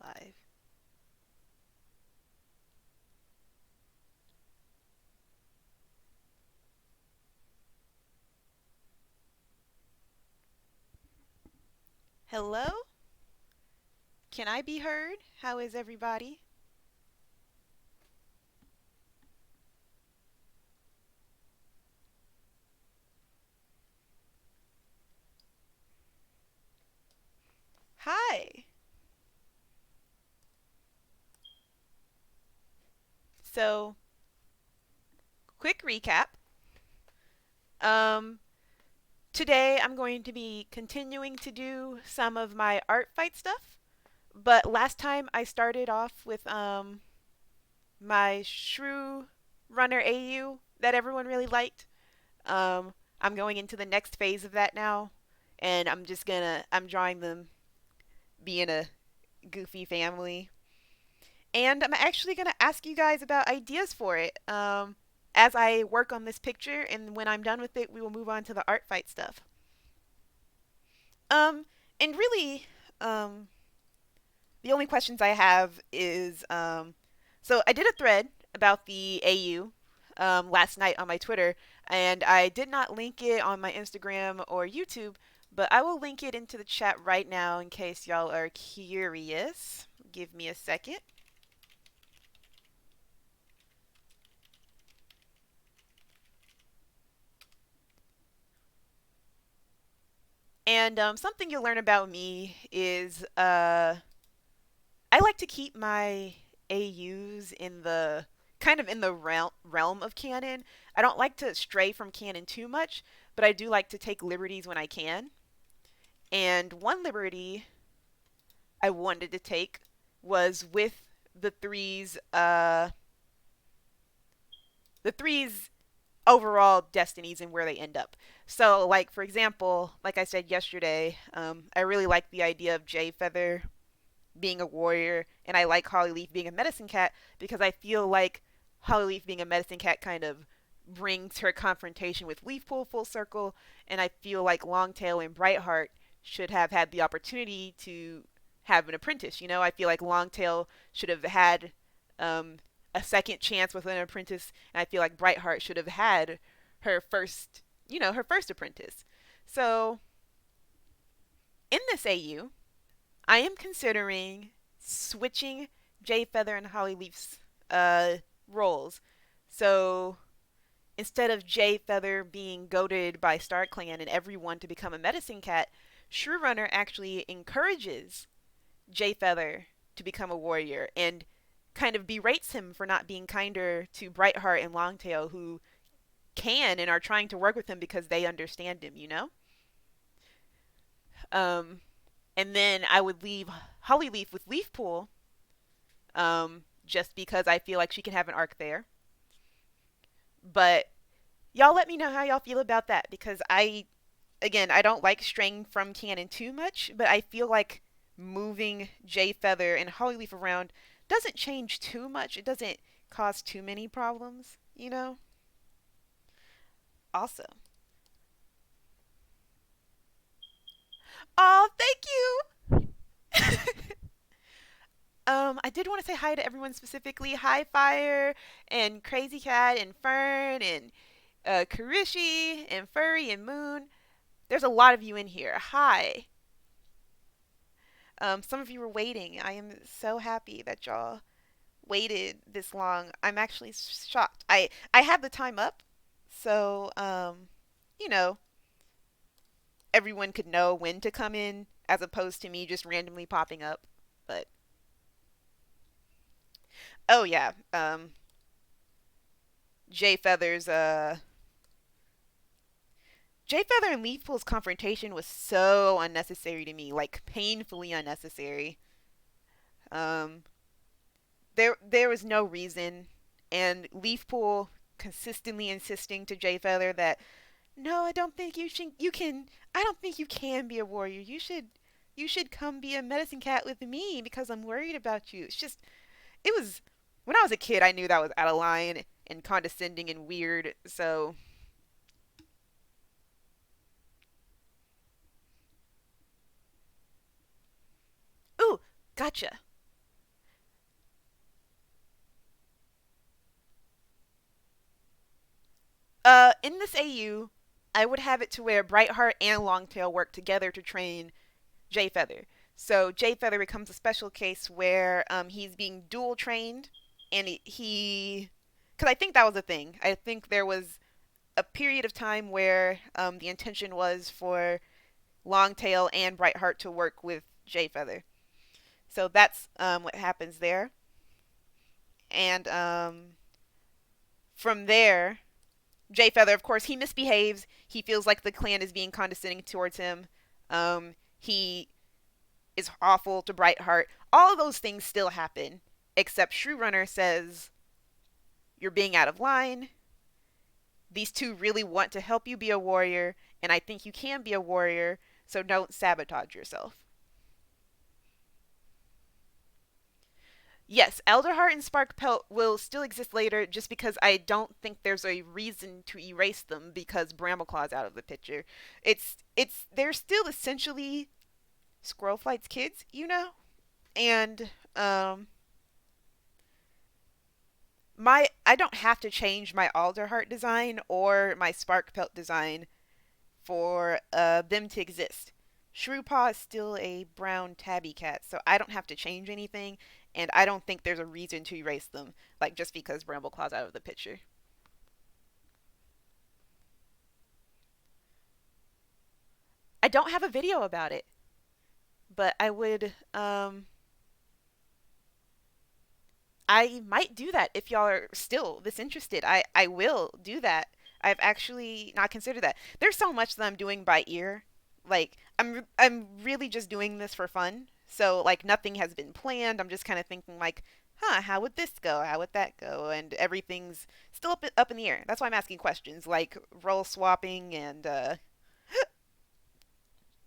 live. Hello? Can I be heard? How is everybody? Hi. So, quick recap. Um, Today I'm going to be continuing to do some of my art fight stuff, but last time I started off with my Shrew Runner AU that everyone really liked. I'm going into the next phase of that now, and I'm drawing them being a goofy family. And I'm actually gonna ask you guys about ideas for it. As I work on this picture, and when I'm done with it, we will move on to the art fight stuff. Um, and really, um, the only questions I have is, so I did a thread about the AU last night on my Twitter, and I did not link it on my Instagram or YouTube, but I will link it into the chat right now in case y'all are curious. Give me a second. And something you'll learn about me is I like to keep my AUs in the kind of in the realm of canon. I don't like to stray from canon too much, but I do like to take liberties when I can. And one liberty I wanted to take was with the the threes overall destinies and where they end up. So, like for example, like I said yesterday, I really like the idea of Jay Feather being a warrior, and I like Hollyleaf being a medicine cat because I feel like Hollyleaf being a medicine cat kind of brings her confrontation with Leafpool full circle, and I feel like Longtail and Brightheart should have had the opportunity to have an apprentice. You know, I feel like Longtail should have had um, a second chance with an apprentice, and I feel like Brightheart should have had her first, her first apprentice. So in this AU, I am considering switching Jay Feather and Hollyleaf's roles. So instead of Jay Feather being goaded by StarClan and everyone to become a medicine cat, Shrew Runner actually encourages Jay Feather to become a warrior and kind of berates him for not being kinder to Brightheart and Longtail, who can and are trying to work with him because they understand him, you know? Um, and then I would leave Hollyleaf with Leafpool, just because I feel like she can have an arc there. But y'all let me know how y'all feel about that because again, I don't like straying from canon too much, but I feel like moving Jay Feather and Hollyleaf around doesn't change too much. It doesn't cause too many problems, you know? Awesome. Oh, thank you. I did want to say hi to everyone specifically. Hi, Fire, and Crazy Cat, and Fern, and Karishi, and Furry, and Moon. There's a lot of you in here. Hi. Some of you were waiting. I am so happy that y'all waited this long. I'm actually shocked. I had the time up, so you know, everyone could know when to come in, as opposed to me just randomly popping up. But oh yeah, Jay Feather's Jay Feather and Leafpool's confrontation was so unnecessary to me, like painfully unnecessary. Um, there was no reason, and Leafpool consistently insisting to Jay Feather that no, I don't think you can I don't think you can be a warrior. You should come be a medicine cat with me because I'm worried about you. It's just it was when I was a kid I knew that was out of line and condescending and weird. So, ooh, gotcha. In this AU, I would have it to where Brightheart and Longtail work together to train Jay Feather. So Jay Feather becomes a special case where he's being dual trained, and because I think that was a thing. I think there was a period of time where the intention was for Longtail and Brightheart to work with Jay Feather. So that's what happens there, and from there, Jay Feather, of course, he misbehaves. He feels like the clan is being condescending towards him. He is awful to Brightheart. All of those things still happen, except Shrew Runner says, "You're being out of line. These two really want to help you be a warrior, and I think you can be a warrior, so don't sabotage yourself." Yes, Elderheart and Sparkpelt will still exist later just because I don't think there's a reason to erase them because Brambleclaw's out of the picture. They're still essentially Squirrelflight's kids, And my I don't have to change my Alderheart design or my Sparkpelt design for them to exist. Shrewpaw is still a brown tabby cat, so I don't have to change anything, and I don't think there's a reason to erase them, like just because Brambleclaw's out of the picture. I don't have a video about it, but I might do that if y'all are still this interested. I will do that. I've actually not considered that. There's so much that I'm doing by ear. Like I'm really just doing this for fun. So like nothing has been planned. I'm just kind of thinking like, huh, how would this go? How would that go? And everything's still up in the air. That's why I'm asking questions like role swapping and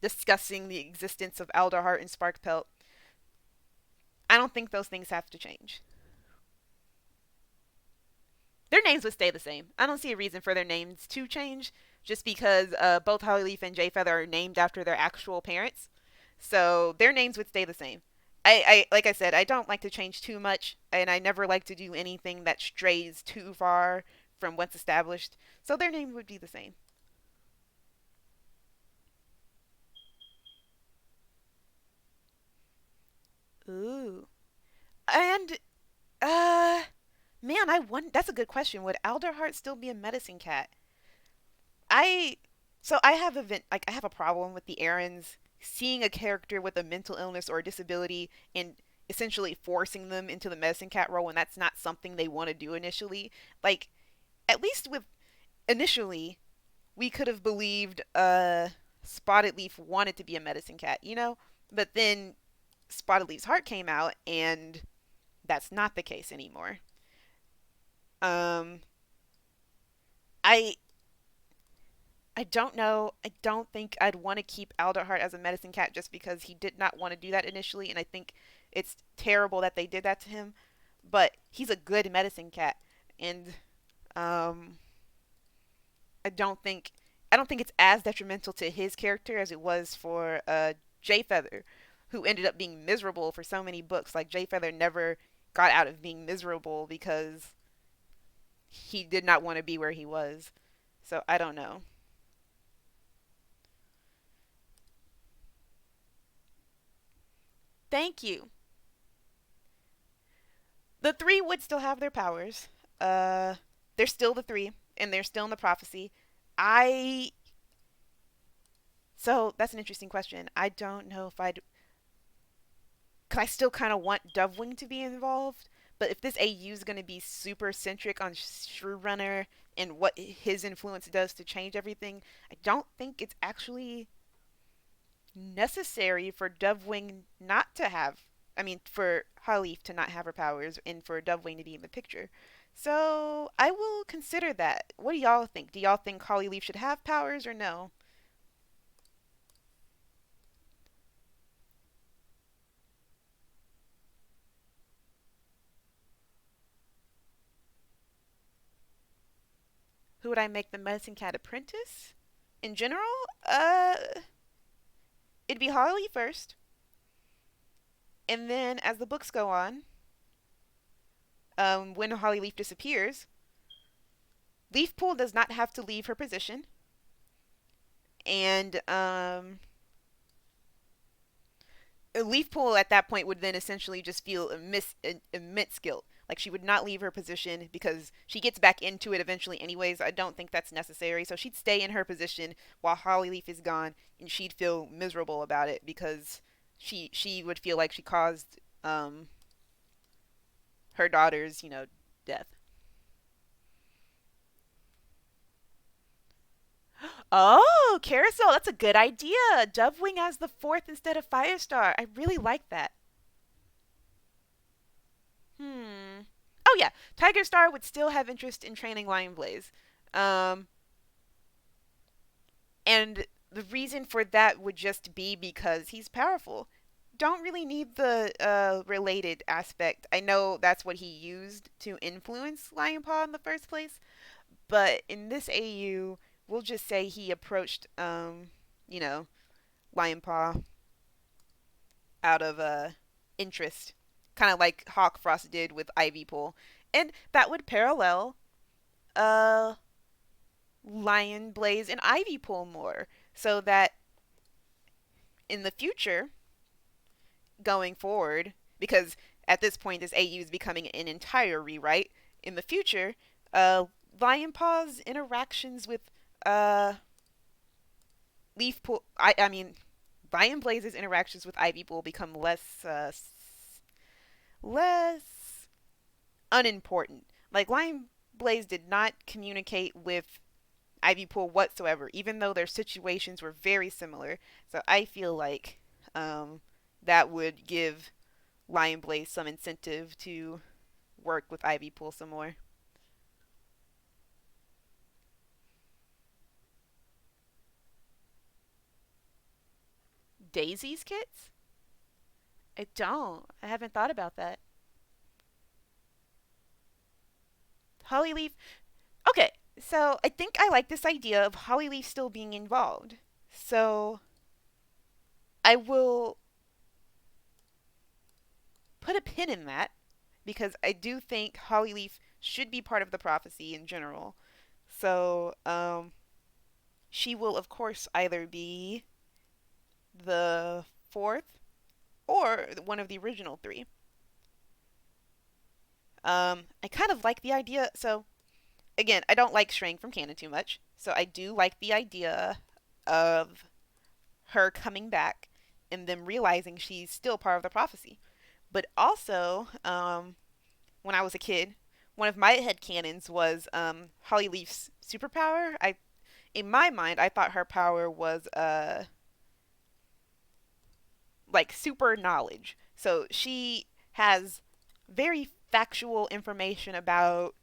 discussing the existence of Alderheart and Sparkpelt. I don't think those things have to change. Their names would stay the same. I don't see a reason for their names to change just because both Hollyleaf and Jayfeather are named after their actual parents. So their names would stay the same. Like I said, I don't like to change too much, and I never like to do anything that strays too far from what's established. So their name would be the same. Ooh. And uh man, I want that's a good question. Would Alderheart still be a medicine cat? I I have I have a problem with the errands seeing a character with a mental illness or a disability and essentially forcing them into the medicine cat role when that's not something they want to do initially. Like at least with initially we could have believed Spotted Leaf wanted to be a medicine cat. But then Spotted Leaf's heart came out and that's not the case anymore. Um I I don't know. I don't think I'd want to keep Alderheart as a medicine cat just because he did not want to do that initially, and I think it's terrible that they did that to him. But he's a good medicine cat, and um, I don't think I don't think it's as detrimental to his character as it was for Jay Feather, who ended up being miserable for so many books. Like Jay Feather never got out of being miserable because he did not want to be where he was. So I don't know. Thank you. The three would still have their powers. Uh, they're still the three, and they're still in the prophecy. I so that's an interesting question. I don't know if I'd, cause I still kind of want Dovewing to be involved. But if this AU is going to be super centric on Shrew Runner and what his influence does to change everything, I don't think it's actually necessary for Dovewing not to have. I mean, for Hollyleaf to not have her powers and for Dovewing to be in the picture. So I will consider that. What do y'all think? Do y'all think Hollyleaf should have powers or no? Who would I make the Medicine Cat apprentice? In general, it'd be Holly first, and then as the books go on, when Hollyleaf disappears, Leafpool does not have to leave her position, and Leafpool at that point would then essentially just feel immense guilt. Like she would not leave her position because she gets back into it eventually, anyways. I don't think that's necessary. So she'd stay in her position while Hollyleaf is gone, and she'd feel miserable about it because she would feel like she caused her daughter's death. Oh, Carousel, that's a good idea. Dovewing as the fourth instead of Firestar. I really like that. Hmm. Oh yeah, Tiger Star would still have interest in training Lion Blaze. Um, and the reason for that would just be because he's powerful. Don't really need the related aspect. I know that's what he used to influence Lion Paw in the first place, but in this AU, we'll just say he approached you know, Lion Paw out of interest, kind of like Hawk Frost did with Ivy Pool, and that would parallel uh Lion Blaze and Ivy Pool more, so that in the future, going forward, because at this point this AU is becoming an entire rewrite. In the future, uh, Lion Paw's interactions with uh Leaf Pool, I mean, Lion Blaze's interactions with Ivy Pool become less unimportant. Like Lion Blaze did not communicate with Ivy Pool whatsoever, even though their situations were very similar. So I feel like that would give Lion Blaze some incentive to work with Ivy Pool some more. Daisy's kits? I don't. I haven't thought about that. Hollyleaf. Okay, so I think I like this idea of Hollyleaf still being involved. So I will put a pin in that because I do think Hollyleaf should be part of the prophecy in general. So she will, of course, either be the fourth or one of the original three. I kind of like the idea. So again, I don't like straying from canon too much. So I do like the idea of her coming back and them realizing she's still part of the prophecy. But also, when I was a kid, one of my head canons was Holly Leaf's superpower. In my mind, I thought her power was like super knowledge. So she has very factual information about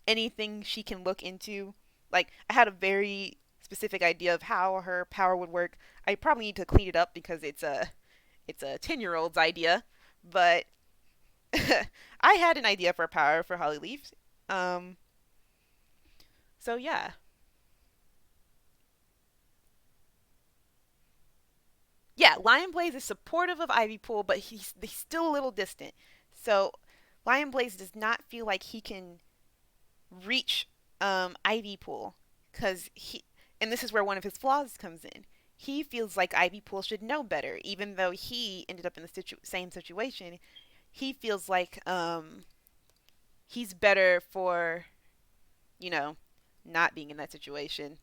anything she can look into. Like I had a very specific idea of how her power would work. I probably need to clean it up because it's a 10-year-old's idea, but I had an idea for power for Holly Leaf. Um so yeah. Yeah, Lion Blaze is supportive of Ivy Pool, but he's still a little distant. So Lion Blaze does not feel like he can reach Ivy Pool because he, and this is where one of his flaws comes in. He feels like Ivy Pool should know better, even though he ended up in the same situation. He feels like he's better for you know not being in that situation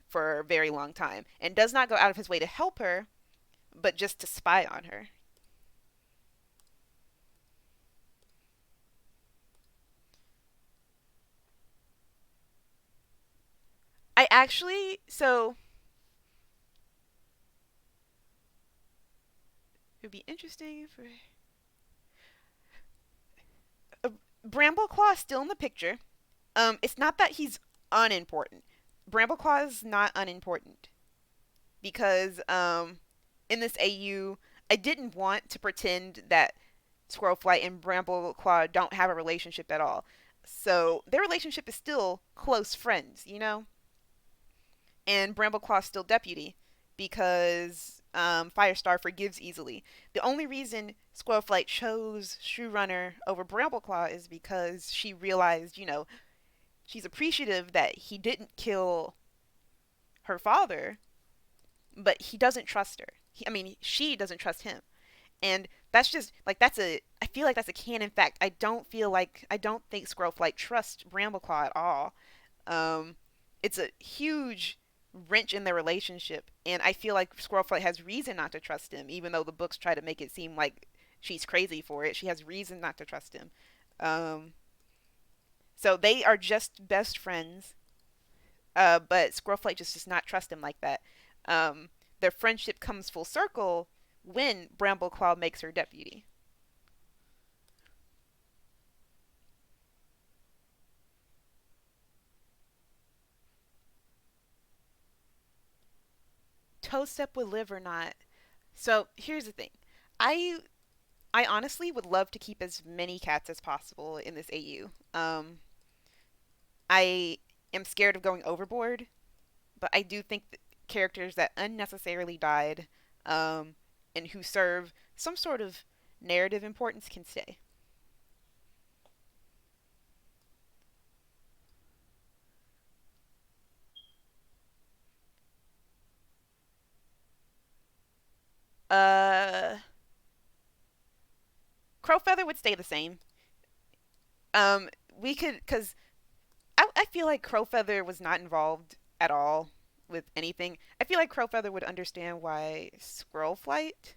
for a very long time, and does not go out of his way to help her, but just to spy on her. I actually so it would be interesting for uh, Brambleclaw still in the picture. It's not that he's unimportant. Brambleclaw is not unimportant because in this AU, I didn't want to pretend that Squirrelflight and Brambleclaw don't have a relationship at all. So their relationship is still close friends. And Brambleclaw's still deputy because Firestar forgives easily. The only reason Squirrelflight chose Shrew Runner over Brambleclaw is because she realized, she's appreciative that he didn't kill her father, but he doesn't trust her. I mean, she doesn't trust him. And that's just like that's a I feel like that's a canon fact. I don't think Squirrelflight trusts Brambleclaw at all. Um, it's a huge wrench in their relationship, and I feel like Squirrelflight has reason not to trust him, even though the books try to make it seem like she's crazy for it. She has reason not to trust him. Um, so they are just best friends, but Squirrelflight just does not trust him like that. Um, their friendship comes full circle when Brambleclaw makes her deputy. Toe Step would live or not. So here's the thing. I I honestly would love to keep as many cats as possible in this AU. I am scared of going overboard, but I do think that characters that unnecessarily died, um, and who serve some sort of narrative importance can stay. Uh, Crowfeather would stay the same. We could, because I feel like Crowfeather was not involved at all with anything. I feel like Crowfeather would understand why Squirrelflight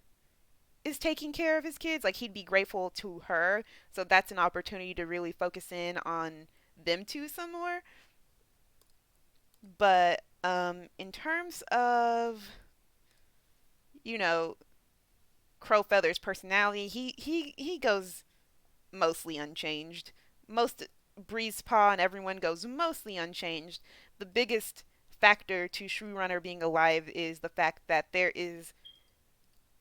is taking care of his kids. Like he'd be grateful to her. So that's an opportunity to really focus in on them two some more. But in terms of you know Crowfeather's personality, he goes mostly unchanged. Most Breezepaw and everyone goes mostly unchanged. The biggest factor to Shrew Runner being alive is the fact that there is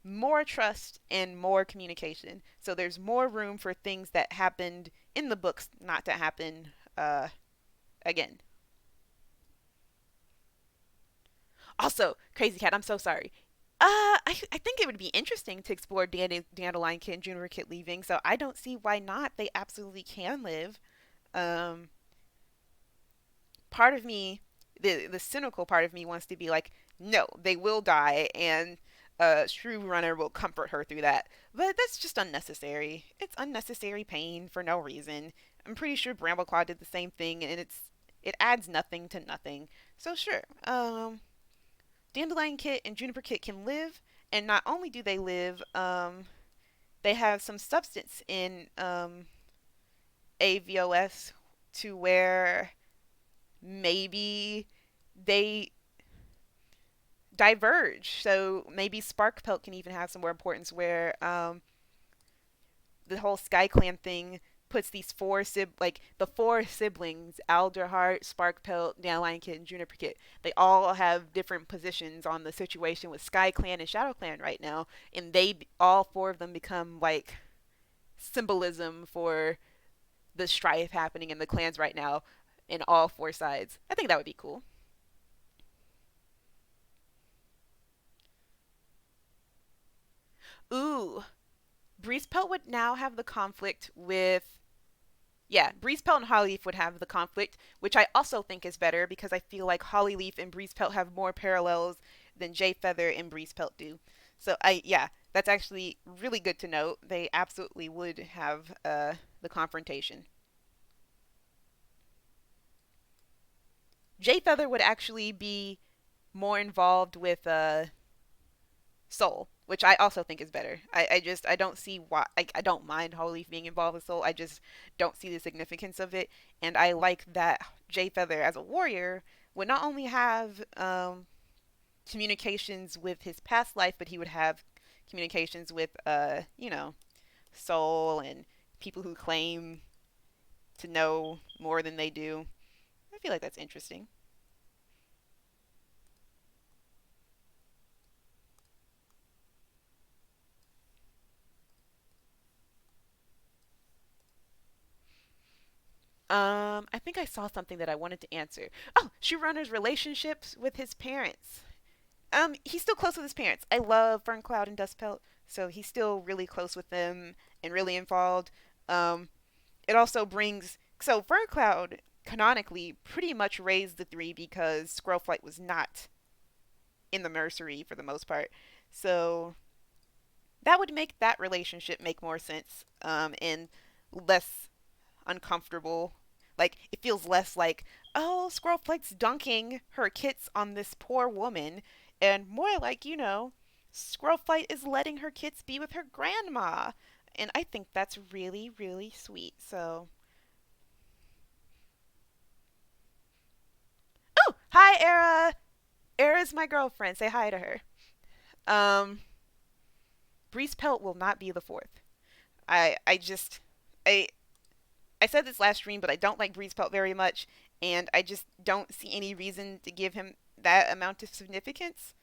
more trust and more communication. So there's more room for things that happened in the books not to happen again. Also, Crazy Cat, I'm so sorry. I think it would be interesting to explore Dandelion Kit and Juniper Kit leaving, so I don't see why not. They absolutely can live. Um, Part of me, the cynical part of me, wants to be like, no, they will die, and Shrew Runner will comfort her through that. But that's just unnecessary. It's unnecessary pain for no reason. I'm pretty sure Brambleclaw did the same thing, and it adds nothing to nothing. So sure, Dandelion Kit and Juniper Kit can live, and not only do they live, they have some substance in AVOS to where maybe they diverge. So maybe Spark Pelt can even have some more importance where the whole Sky Clan thing puts these like the four siblings, Alderheart, Sparkpelt, Dandelion Kid, and Juniper Kid. They all have different positions on the situation with Sky Clan and Shadow Clan right now, and they all four of them become like symbolism for the strife happening in the clans right now in all four sides. I think that would be cool. Ooh, Breezepelt would now have the conflict with yeah, Breezepelt and Hollyleaf would have the conflict, which I also think is better because I feel like Hollyleaf and Breezepelt have more parallels than Jayfeather and Breezepelt do. So yeah, that's actually really good to note. They absolutely would have the confrontation. Jayfeather would actually be more involved with Soul, which I also think is better. I don't see why I don't mind Hollyleaf being involved with Soul. I just don't see the significance of it, and I like that Jay Feather as a warrior would not only have communications with his past life, but he would have communications with Soul and people who claim to know more than they do. I feel like that's interesting. I think I saw something that I wanted to answer. Oh, Shoerunner's relationships with his parents. He's still close with his parents. I love Ferncloud and Dustpelt, so he's still really close with them and really involved. It also brings so Ferncloud. canonically pretty much raised the three because Squirrelflight was not in the nursery for the most part. So that would make that relationship make more sense, and less uncomfortable. Like it feels less like, oh, Squirrelflight's dunking her kits on this poor woman, and more like, Squirrelflight is letting her kits be with her grandma. And I think that's really, really sweet. So, oh, hi, Era. Era's my girlfriend. Say hi to her. Um, Breeze Pelt will not be the fourth. I just, I, I said this last stream, but I don't like Breeze Pelt very much, and I just don't see any reason to give him that amount of significance.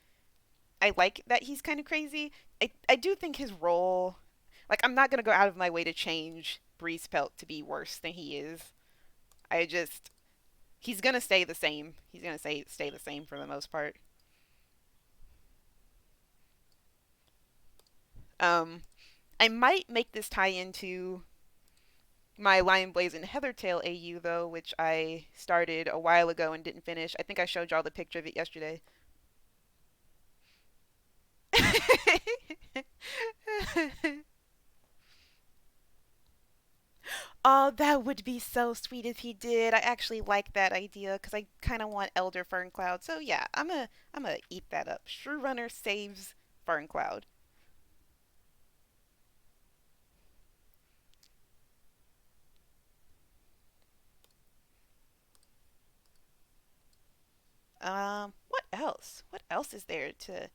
I like that he's kind of crazy. I do think his role, like, I'm not gonna go out of my way to change Breeze Pelt to be worse than he is. I just, he's gonna stay the same. He's gonna stay the same for the most part. Um, I might make this tie into my Lion Blaze and Heathertail AU though, which I started a while ago and didn't finish. I think I showed y'all the picture of it yesterday. Oh, that would be so sweet if he did. I actually like that idea because I kind of want Elder Ferncloud. So yeah, I'm gonna eat that up. Shrew Runner saves Ferncloud. What else? What else is there to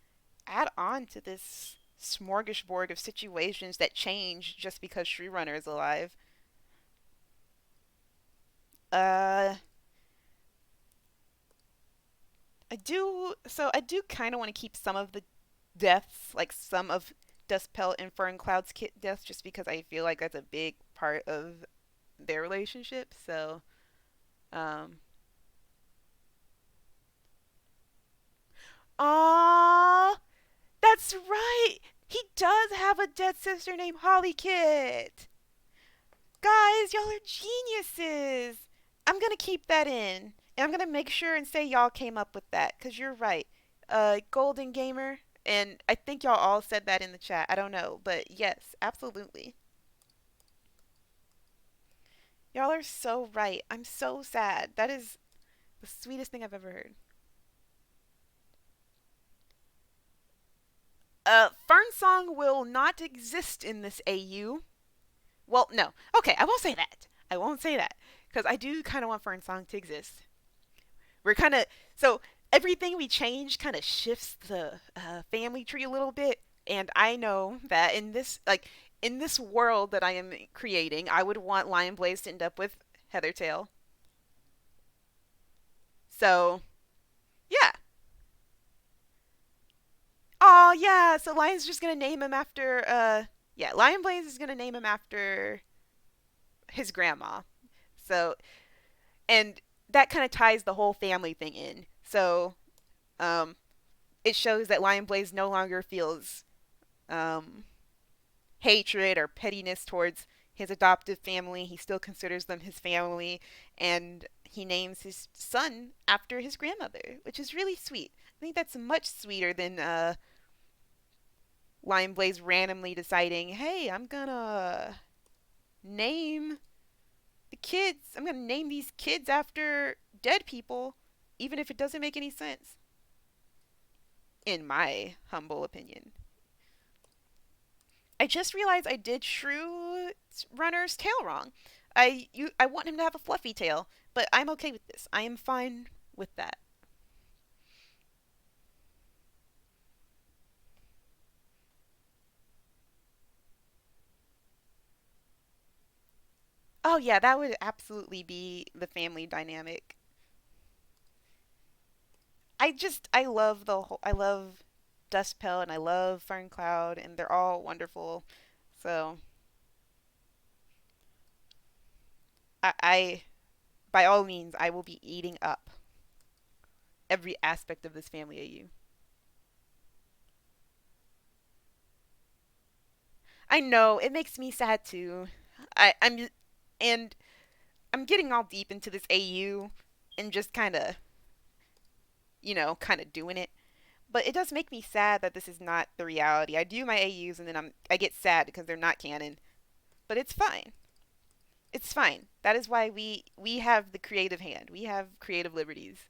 add on to this smorgasbord of situations that change just because Shrew Runner is alive? Uh, I do kind of want to keep some of the deaths, like some of Dustpelt and Ferncloud's kit deaths, just because I feel like that's a big part of their relationship. So, um, Aww, that's right. He does have a dead sister named Holly Kit. Guys, y'all are geniuses. I'm gonna keep that in. And I'm gonna make sure and say y'all came up with that, because you're right. Golden Gamer. And I think y'all all said that in the chat. I don't know. But yes, absolutely. Y'all are so right. I'm so sad. That is the sweetest thing I've ever heard. Fernsong will not exist in this AU. Well, no. Okay, I won't say that. I won't say that. Because I do kind of want Fernsong to exist. We're kind of. So, everything we change kind of shifts the family tree a little bit. And I know that in this world that I am creating, I would want Lion Blaze to end up with Heathertail. So, yeah. Oh, yeah. So, Lion's just going to name him after. Yeah, Lion Blaze is going to name him after his grandma. So, and that kind of ties the whole family thing in. So, um, it shows that Lion Blaze no longer feels um, hatred or pettiness towards his adoptive family. He still considers them his family, and he names his son after his grandmother, which is really sweet. I think that's much sweeter than Lion Blaze randomly deciding, "Hey, I'm gonna name the kids. I'm gonna name these kids after dead people, even if it doesn't make any sense." In my humble opinion. I just realized I did Shrew Runner's tail wrong. I want him to have a fluffy tail, but I'm okay with this. I am fine with that. Oh yeah, that would absolutely be the family dynamic. I love I love Dustpelt and I love Ferncloud and they're all wonderful. So I by all means I will be eating up every aspect of this family AU. I know it makes me sad too. I'm and I'm getting all deep into this AU and just kind of, kind of doing it. But it does make me sad that this is not the reality. I do my AUs and then I get sad because they're not canon. But it's fine. It's fine. That is why we have the creative hand. We have creative liberties.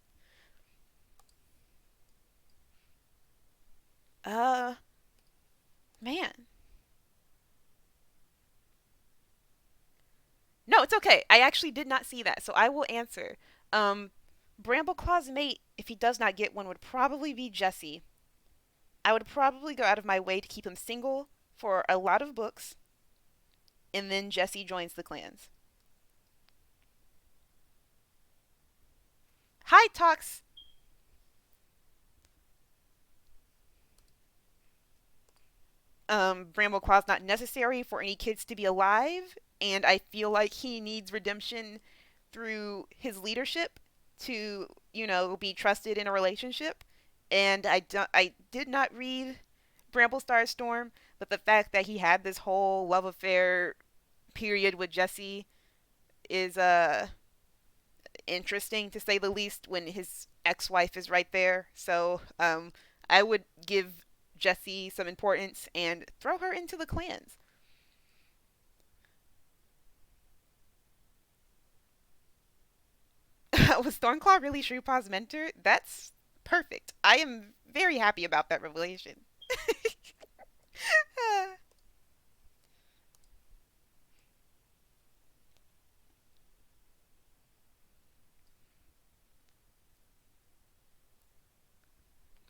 Uh, man. No, it's okay. I actually did not see that, so I will answer. Um, Brambleclaw's mate, if he does not get one, would probably be Jesse. I would probably go out of my way to keep him single for a lot of books, and then Jesse joins the clans. Hi, Tox. Brambleclaw's not necessary for any kids to be alive, and I feel like he needs redemption through his leadership to, be trusted in a relationship. And I did not read Bramblestar Storm, but the fact that he had this whole love affair period with Jesse is interesting to say the least when his ex-wife is right there. So, I would give Jesse some importance and throw her into the clans. Was Stormclaw really Shrewpaw's mentor? That's perfect. I am very happy about that revelation.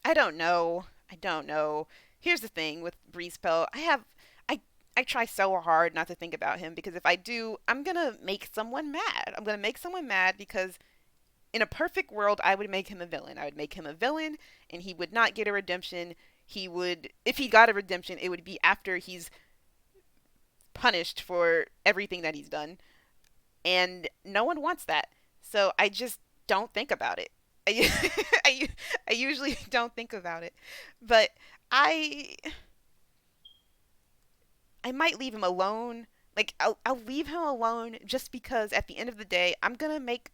I don't know. I don't know. Here's the thing with Breeze Pelt. I I try so hard not to think about him because if I do, I'm gonna make someone mad. I'm gonna make someone mad because in a perfect world, I would make him a villain. I would make him a villain, and he would not get a redemption. He would, if he got a redemption, it would be after he's punished for everything that he's done, and no one wants that. So I just don't think about it. I, I usually don't think about it, but I I might leave him alone. Like I'll leave him alone just because at the end of the day, I'm gonna make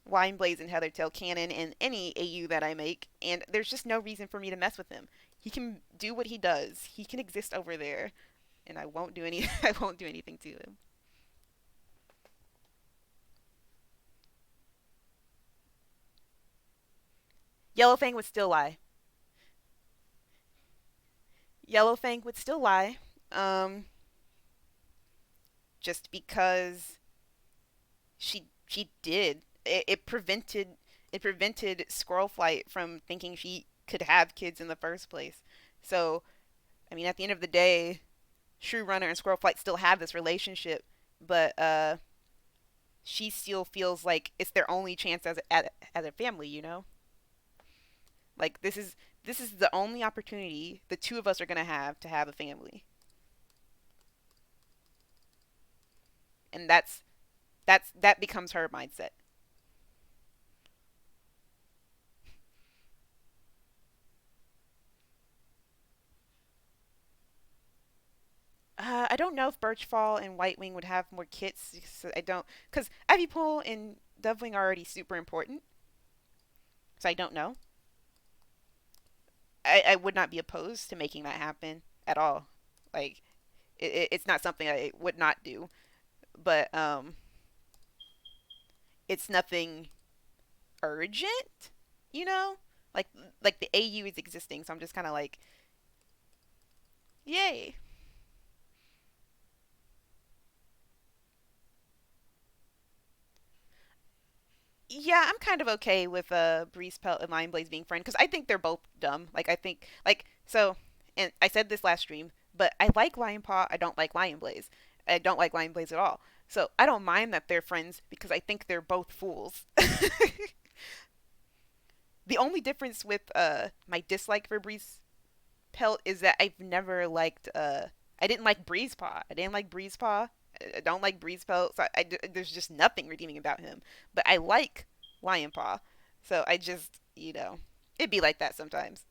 Wineblaze and Heathertail canon in any AU that I make, and there's just no reason for me to mess with him. He can do what he does. He can exist over there, and I won't do any. I won't do anything to him. Yellowfang would still lie. Yellowfang would still lie. Um, just because she did. It prevented Squirrelflight from thinking she could have kids in the first place. So I mean, at the end of the day, Shrew Runner and Squirrelflight still have this relationship, but she still feels like it's their only chance as a family. Like this is the only opportunity the two of us are gonna have to have a family, and that becomes her mindset. I don't know if Birchfall and Whitewing would have more kits. So I don't, because Ivy Pool and Dovewing are already super important. So I don't know. I would not be opposed to making that happen at all. Like it's not something I would not do, but it's nothing urgent. You know, like like the AU is existing, so I'm just kind of like, yay. Yeah, I'm kind of okay with Breeze Pelt and Lion Blaze being friends because I think they're both dumb. Like I think like so, and I said this last stream, but I like Lion Paw. I don't like Lion Blaze. I don't like Lion Blaze at all. So I don't mind that they're friends because I think they're both fools. The only difference with my dislike for Breeze Pelt is that I've never liked I didn't like Breeze Paw. I didn't like Breeze Paw. I don't like Breeze Pelt. So there's just nothing redeeming about him. But I like Lion Paw. So I just, it'd be like that sometimes.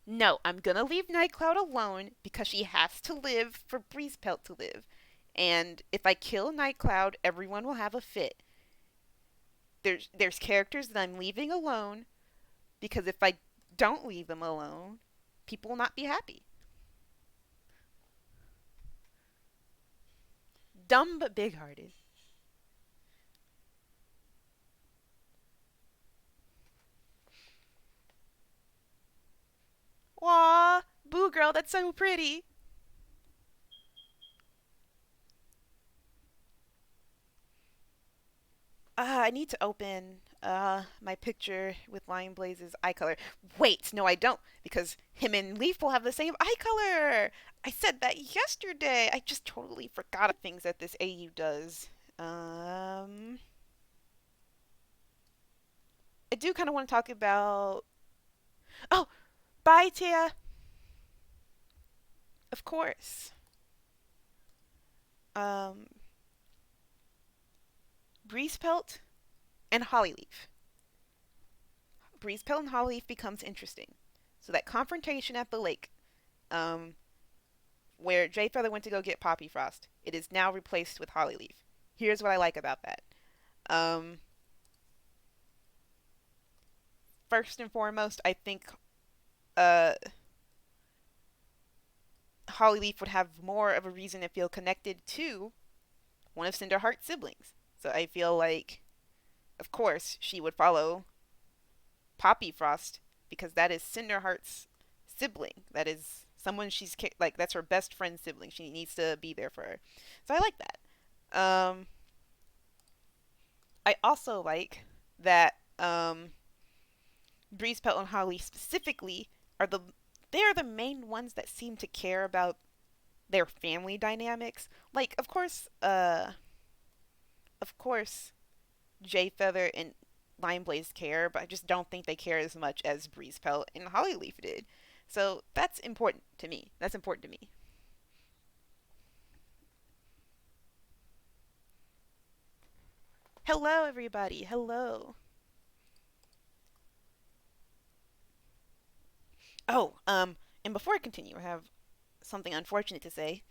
No, I'm gonna leave Nightcloud alone because she has to live for Breezepelt to live. And if I kill Nightcloud, everyone will have a fit. There's characters that I'm leaving alone because if I don't leave them alone, people will not be happy. Dumb but big-hearted. Aw, Boo Girl, that's so pretty. I need to open my picture with Lion Blaze's eye color. Wait, no, I don't, because him and Leaf will have the same eye color. I said that yesterday. I just totally forgot things that this AU does. Um, I do kind of want to talk about. Oh, bye, Tia. Of course. Um, Breezepelt and Hollyleaf. Breezepelt and Hollyleaf becomes interesting. So that confrontation at the lake, um, where Jay Feather went to go get Poppy Frost, it is now replaced with Hollyleaf. Here's what I like about that. Um, First and foremost, I think uh, Hollyleaf would have more of a reason to feel connected to one of Cinderheart's siblings. So I feel like, of course, she would follow Poppy Frost because that is Cinderheart's sibling. That is someone like that's her best friend's sibling. She needs to be there for her. So I like that. I also like that Breezepelt and Holly specifically are they're the main ones that seem to care about their family dynamics. Like, of course, Jay Feather and Lion Blaze care, but I just don't think they care as much as Breezepelt and Hollyleaf did. So that's important to me. That's important to me. Hello, everybody. Hello. Oh, and before I continue, I have something unfortunate to say.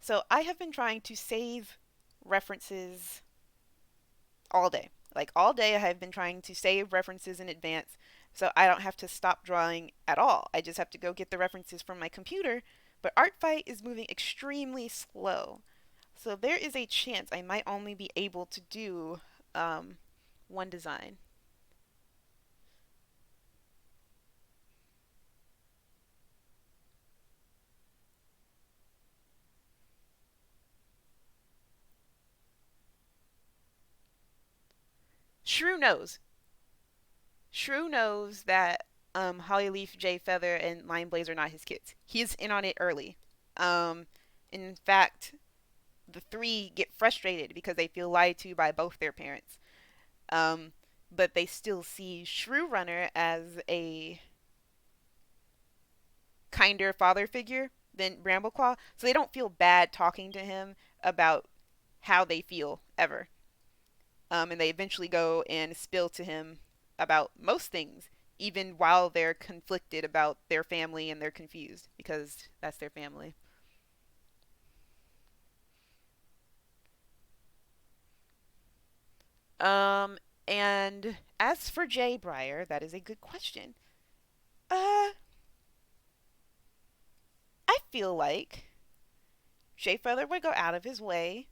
So I have been trying to save references all day. Like all day, I have been trying to save references in advance so I don't have to stop drawing at all. I just have to go get the references from my computer. But Artfight is moving extremely slow. So there is a chance I might only be able to do um, one design. Shrew knows. Shrew knows that Hollyleaf, Jay Feather, and Lion Blaze are not his kids. He is in on it early. Um, in fact, the three get frustrated because they feel lied to by both their parents. Um, but they still see Shrew Runner as a kinder father figure than Brambleclaw, so they don't feel bad talking to him about how they feel ever. And they eventually go and spill to him about most things, even while they're conflicted about their family and they're confused because that's their family. Um, and as for Jay Breyer, that is a good question. Uh, I feel like Jay Feather would go out of his way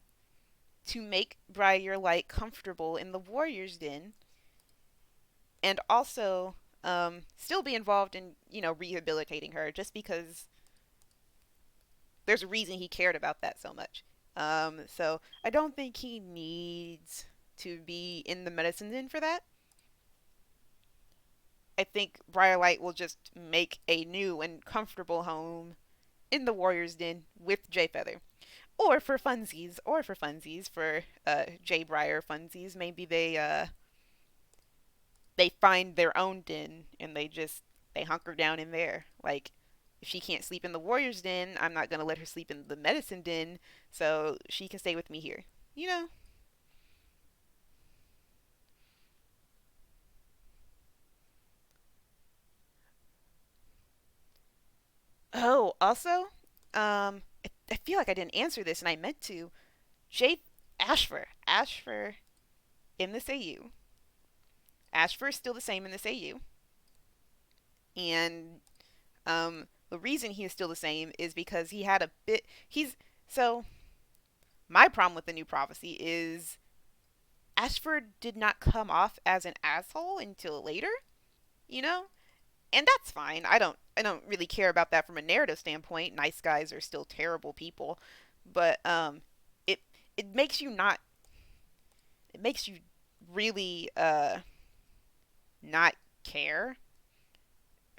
to make Briar Light comfortable in the Warriors Den and also still be involved in, rehabilitating her just because there's a reason he cared about that so much. So I don't think he needs to be in the medicine den for that. I think Briarlight will just make a new and comfortable home in the Warriors Den with Jay Feather. Or for funsies, for Jay Briar funsies, maybe they find their own den and they hunker down in there. Like if she can't sleep in the Warriors Den, I'm not gonna let her sleep in the medicine den, so she can stay with me here. You know, Oh, also, I feel like I didn't answer this, and I meant to. Jade Ashfur in this AU. Ashfur is still the same in this AU, and the reason he is still the same is because he had a bit. He's so my problem with the new prophecy is Ashford did not come off as an asshole until later, you know, and that's fine. I don't really care about that from a narrative standpoint. Nice guys are still terrible people, but it it makes you not it makes you really not care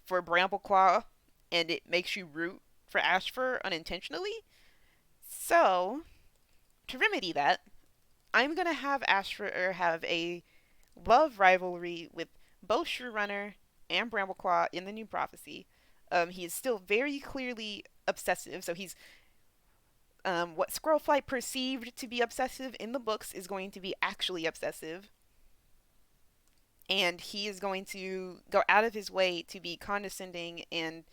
for Brambleclaw, and it makes you root for Ashfur unintentionally. So to remedy that, I'm gonna have Ashfur have a love rivalry with both Shrewrunner and Brambleclaw in the new prophecy. He is still very clearly obsessive, so he's what Squirrelflight perceived to be obsessive in the books is going to be actually obsessive, and he is going to go out of his way to be condescending and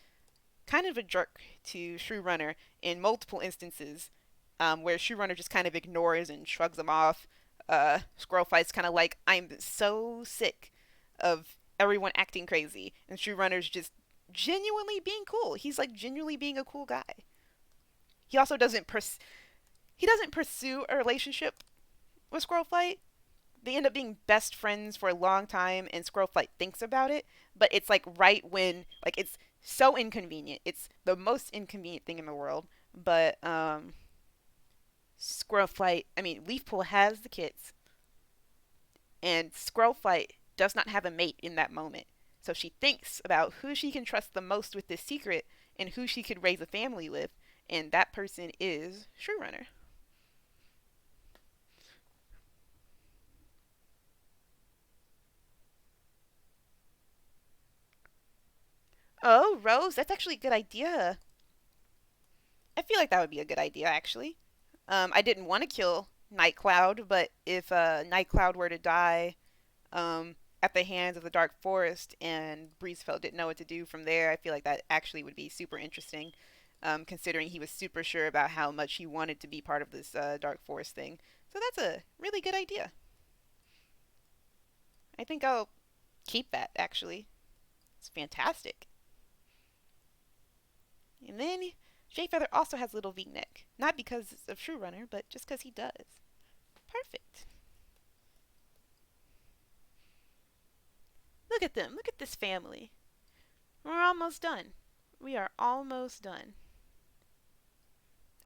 kind of a jerk to Shrewrunner in multiple instances, where Shrewrunner just kind of ignores and shrugs him off. Squirrelflight's kind of like, I'm so sick of everyone acting crazy, and Shrewrunner's just genuinely being cool. He's like genuinely being a cool guy. He also he doesn't pursue a relationship with Squirrelflight. They end up being best friends for a long time, and Squirrelflight thinks about it, but it's like right when like it's so inconvenient. It's the most inconvenient thing in the world. But Squirrelflight, I mean, Leafpool has the kits, and Squirrelflight does not have a mate in that moment. So she thinks about who she can trust the most with this secret and who she could raise a family with, and that person is Shrewrunner. Oh, Rose, that's actually a good idea. I feel like that would be a good idea, actually. I didn't want to kill Nightcloud, but if Nightcloud were to die at the hands of the Dark Forest and Breezefeld didn't know what to do from there, I feel like that actually would be super interesting, considering he was super sure about how much he wanted to be part of this Dark Forest thing. So that's a really good idea. I think I'll keep that, actually. It's fantastic. And then Jayfeather also has Little V-Neck. Not because of Shrewrunner, but just because he does. Perfect. Look at them. Look at this family. We're almost done. We are almost done.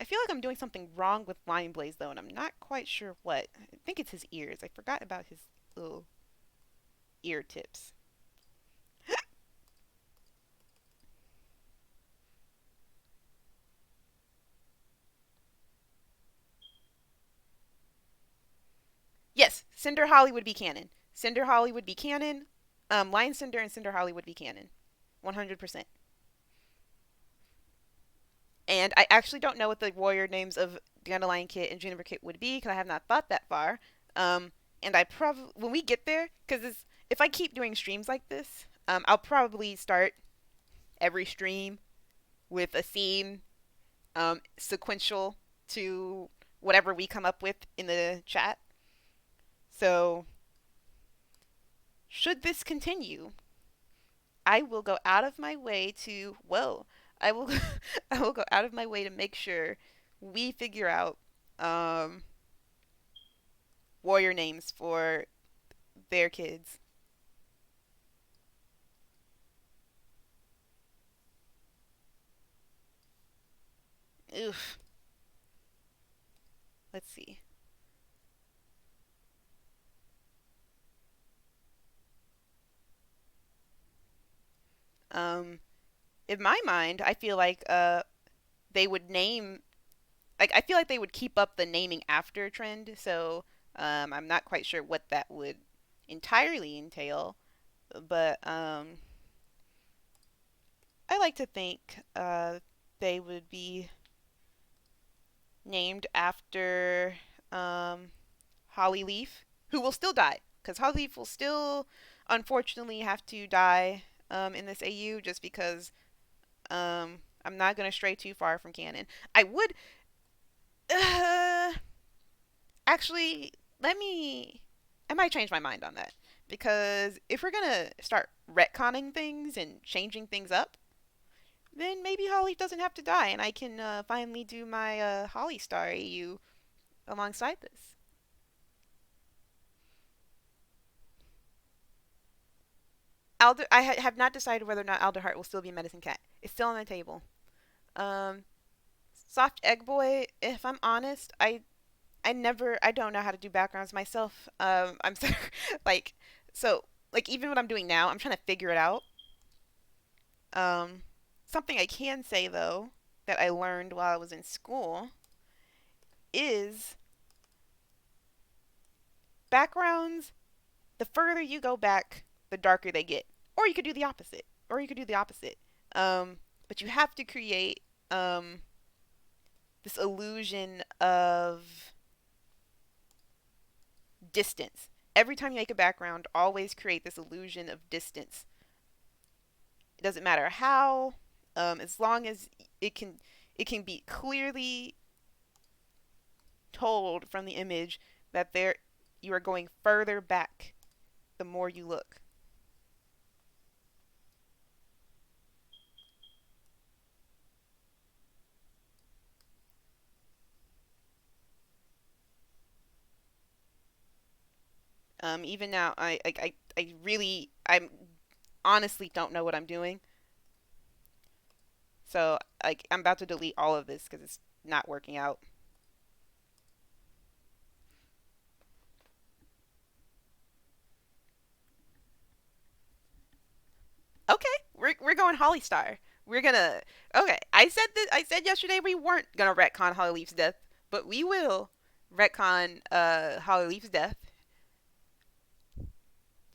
I feel like I'm doing something wrong with Lion Blaze, though, and I'm not quite sure what. I think it's his ears. I forgot about his little ear tips. Yes, Cinder Holly would be canon. Cinder Holly would be canon. Lion Cinder and Cinder Holly would be canon. 100%. And I actually don't know what the warrior names of Dandelion Kit and Juniper Kit would be because I have not thought that far. And I probably, when we get there, because if I keep doing streams like this, I'll probably start every stream with a scene sequential to whatever we come up with in the chat. So, should this continue, I will go out of my way to, well, I will I will go out of my way to make sure we figure out um, warrior names for their kids. Oof. Let's see. Um, in my mind, I feel like they would name like I feel like they would keep up the naming after trend. So I'm not quite sure what that would entirely entail, but I like to think they would be named after um, Hollyleaf, who will still die, because Hollyleaf will still, unfortunately, have to die in this AU just because I'm not gonna stray too far from canon. I would uh, actually let me. I might change my mind on that because if we're gonna start retconning things and changing things up, then maybe Holly doesn't have to die, and I can finally do my Holly Star AU alongside this. Have not decided whether or not Alderheart will still be a medicine cat. It's still on the table. Um, Soft Egg Boy. If I'm honest, I don't know how to do backgrounds myself. I'm so, like so like even what I'm doing now, I'm trying to figure it out. Um, Something I can say though that I learned while I was in school is backgrounds. The further you go back, the darker they get. Or you could do the opposite. Or you could do the opposite. But you have to create this illusion of distance. Every time you make a background, always create this illusion of distance. It doesn't matter how, as long as it can it can be clearly told from the image that there you are going further back the more you look. Even now, I honestly don't know what I'm doing. So I'm about to delete all of this because it's not working out. Okay, we're going Holly Star. We're gonna okay. I said yesterday we weren't gonna retcon Holly Leaf's death, but we will retcon Holly Leaf's death.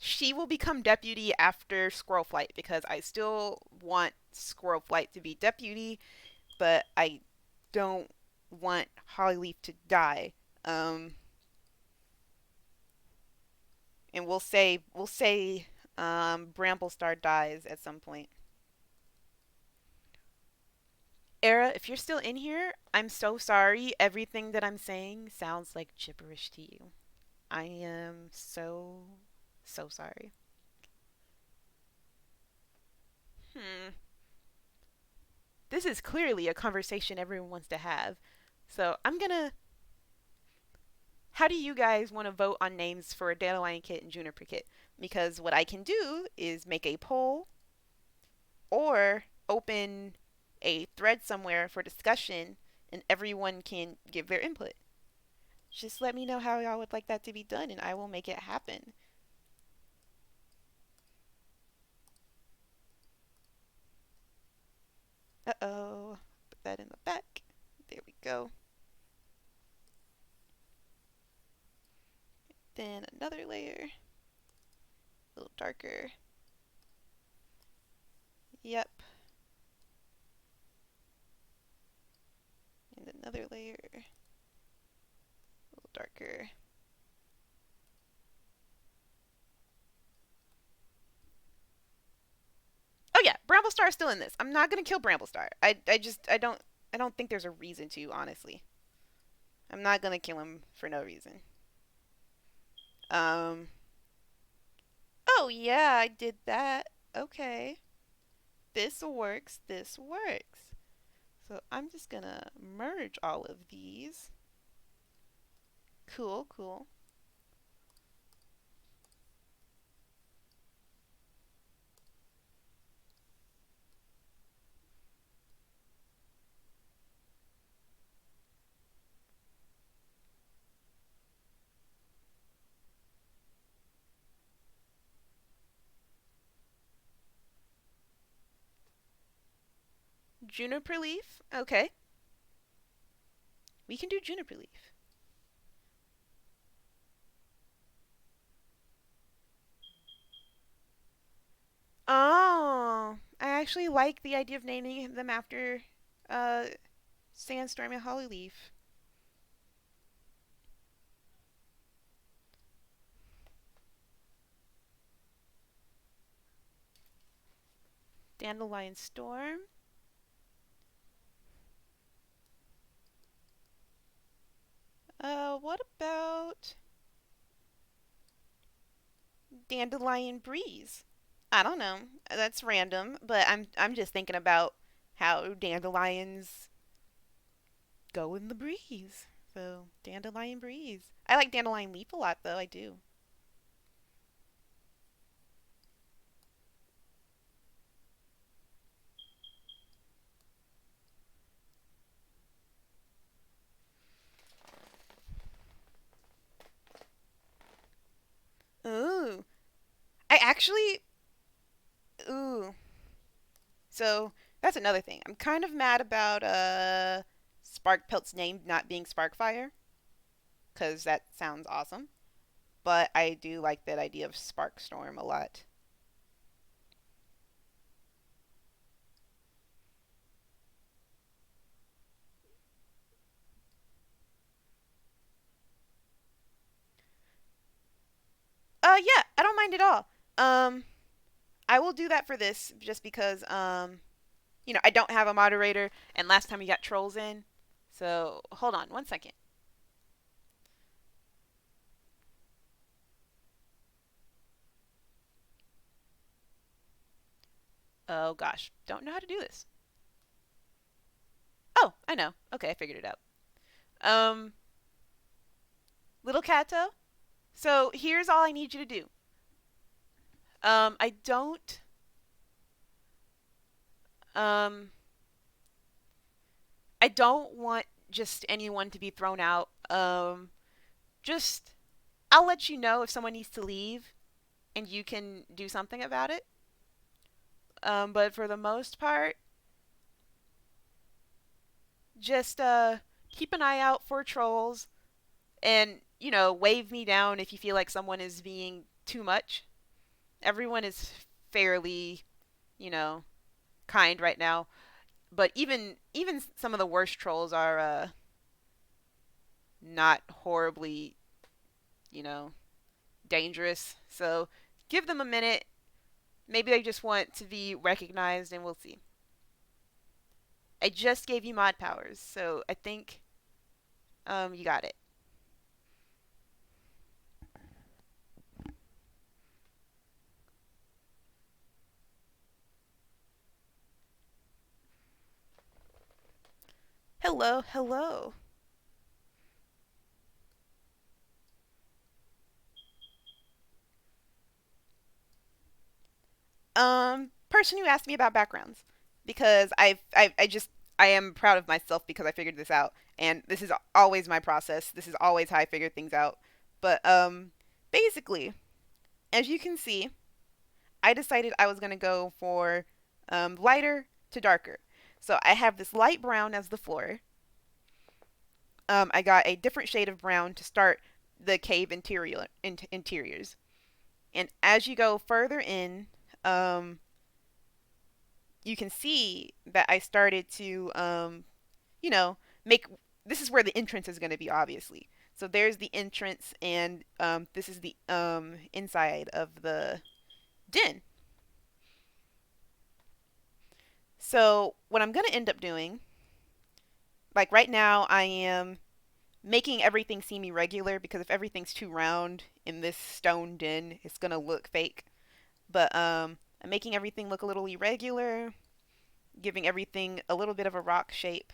She will become deputy after Squirrelflight because I still want Squirrelflight to be deputy, but I don't want Holly Leaf to die. Um, and we'll say Bramblestar dies at some point. Era, if you're still in here, I'm so sorry. Everything that I'm saying sounds like gibberish to you. I am so sorry. Hmm. This is clearly a conversation everyone wants to have. So I'm gonna. How do you guys want to vote on names for a Dandelion Kit and Juniper Kit? Because what I can do is make a poll or open a thread somewhere for discussion and everyone can give their input. Just let me know how y'all would like that to be done and I will make it happen. Uh-oh. Put that in the back. There we go. Then another layer. A little darker. Yep. And another layer. A little darker. Oh yeah, Bramblestar is still in this. I'm not gonna kill Bramblestar. I don't think there's a reason to, honestly. I'm not gonna kill him for no reason. Um Oh yeah, I did that. Okay. This works. This works. So I'm just gonna merge all of these. Cool, cool. Juniper leaf. Okay. We can do juniper leaf. Oh, I actually like the idea of naming them after uh Sandstorm and Hollyleaf. Dandelion Storm. What about Dandelion Breeze? I don't know. That's random, but I'm just thinking about how dandelions go in the breeze. So, Dandelion Breeze. I like Dandelion Leaf a lot though, I do. Ooh. I actually ooh. So, that's another thing. I'm kind of mad about Sparkpelt's name not being Sparkfire cuz that sounds awesome, but I do like that idea of Sparkstorm a lot. Yeah, I don't mind at all. Um I will do that for this just because I don't have a moderator and last time we got trolls in. So, hold on one second. Oh gosh, don't know how to do this. Oh, I know. Okay, I figured it out. Um Little Cato. So, here's all I need you to do. I don't um I don't want just anyone to be thrown out. Just I'll let you know if someone needs to leave and you can do something about it. But for the most part, just keep an eye out for trolls and wave me down if you feel like someone is being too much. Everyone is fairly, you know, kind right now, but even some of the worst trolls are not horribly, you know, dangerous. So give them a minute. Maybe they just want to be recognized, and we'll see. I just gave you mod powers, so I think you got it. Hello, hello. Person who asked me about backgrounds because I am proud of myself because I figured this out, and this is always my process. This is always how I figure things out. But basically, as you can see, I decided I was gonna go for lighter to darker. So I have this light brown as the floor. I got a different shade of brown to start the cave interiors, and as you go further in, um, you can see that I started to, you know, make this is where the entrance is going to be, obviously. So there's the entrance, and this is the inside of the den. So what I'm going to end up doing, like right now, I am making everything seem irregular because if everything's too round in this stone den, it's going to look fake. But I'm making everything look a little irregular, giving everything a little bit of a rock shape.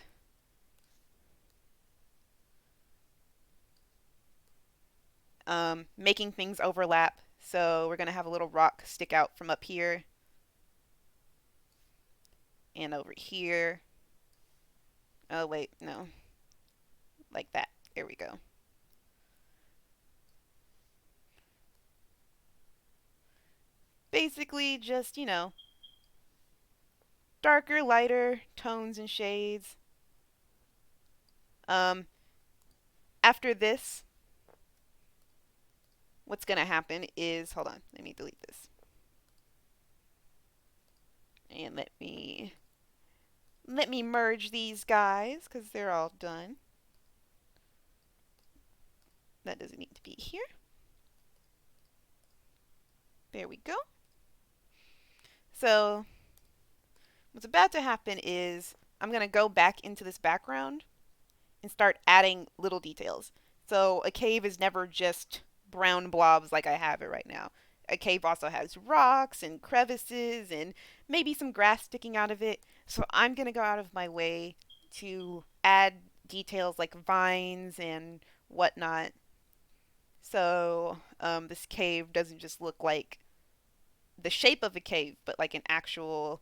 Making things overlap. So we're going to have a little rock stick out from up here and over here. Oh, wait, no. Like that. There we go. Basically, just, darker, lighter tones and shades. Um, After this, what's going to happen is, hold on, let me delete this. And let me merge these guys because they're all done. That doesn't need to be here. There we go. So what's about to happen is I'm going to go back into this background and start adding little details. So a cave is never just brown blobs like I have it right now. A cave also has rocks and crevices and maybe some grass sticking out of it. So I'm going to go out of my way to add details like vines and whatnot. So this cave doesn't just look like the shape of a cave, but like an actual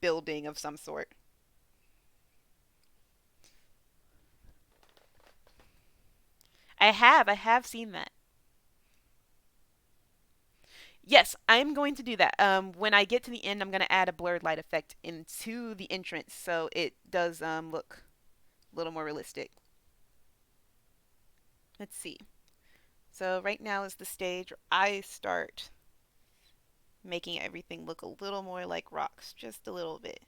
building of some sort. I have seen that. Yes, I'm going to do that. When I get to the end, I'm going to add a blurred light effect into the entrance so it does look a little more realistic. Let's see. So right now is the stage where I start making everything look a little more like rocks, just a little bit.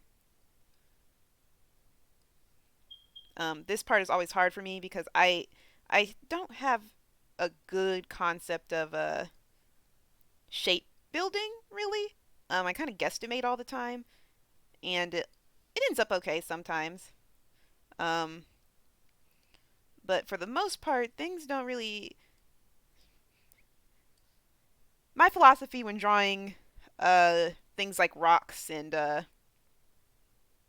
This part is always hard for me because I don't have a good concept of shape building really. I kind of guesstimate all the time, and it ends up okay sometimes. Um, but for the most part, things don't really. My philosophy when drawing things like rocks and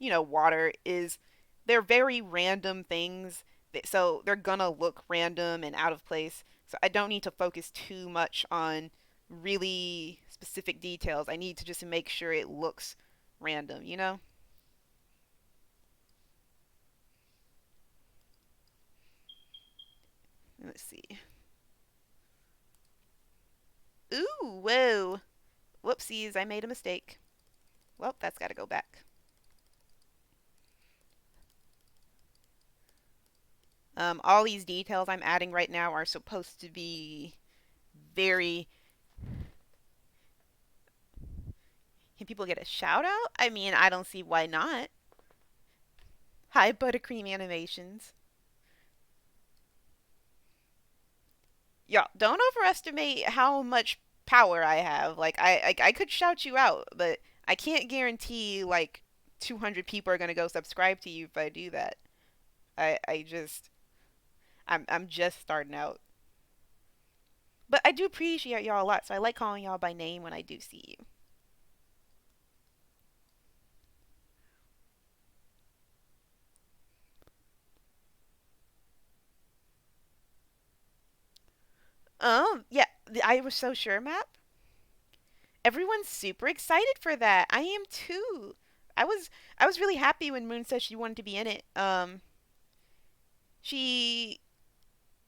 water is they're very random things. So they're gonna look random and out of place. So I don't need to focus too much on really specific details. I need to just make sure it looks random. Let's see. Ooh, whoa. Whoopsies, I made a mistake. Well, that's got to go back. All these details I'm adding right now are supposed to be very. Can people get a shout out? I mean, I don't see why not. Hi, Buttercream Animations. Yeah, don't overestimate how much power I have. Like, I could shout you out, but I can't guarantee, like, 200 people are gonna go subscribe to you if I do that. I just. I'm just starting out. But I do appreciate y'all a lot, so I like calling y'all by name when I do see you. Yeah, the I Was So Sure map. Everyone's super excited for that. I am too. I was I was really happy when Moon said she wanted to be in it. She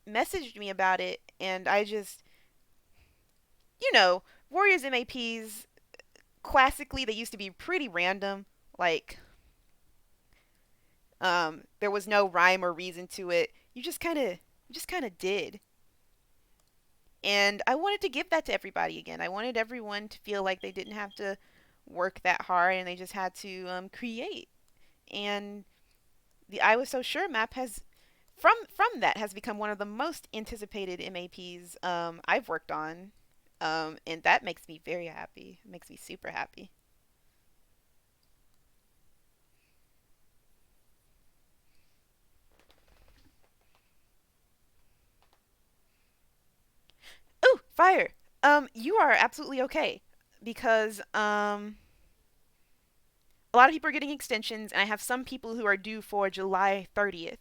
messaged me about it, and I just, Warriors MAPs classically they used to be pretty random. Like, there was no rhyme or reason to it. You just kind of did. And I wanted to give that to everybody again. I wanted everyone to feel like they didn't have to work that hard and they just had to create. And the I Was So Sure map has from that has become one of the most anticipated MAPs I've worked on. And that makes me very happy. It makes me super happy. Ooh, fire. You are absolutely okay because a lot of people are getting extensions, and I have some people who are due for July 30th.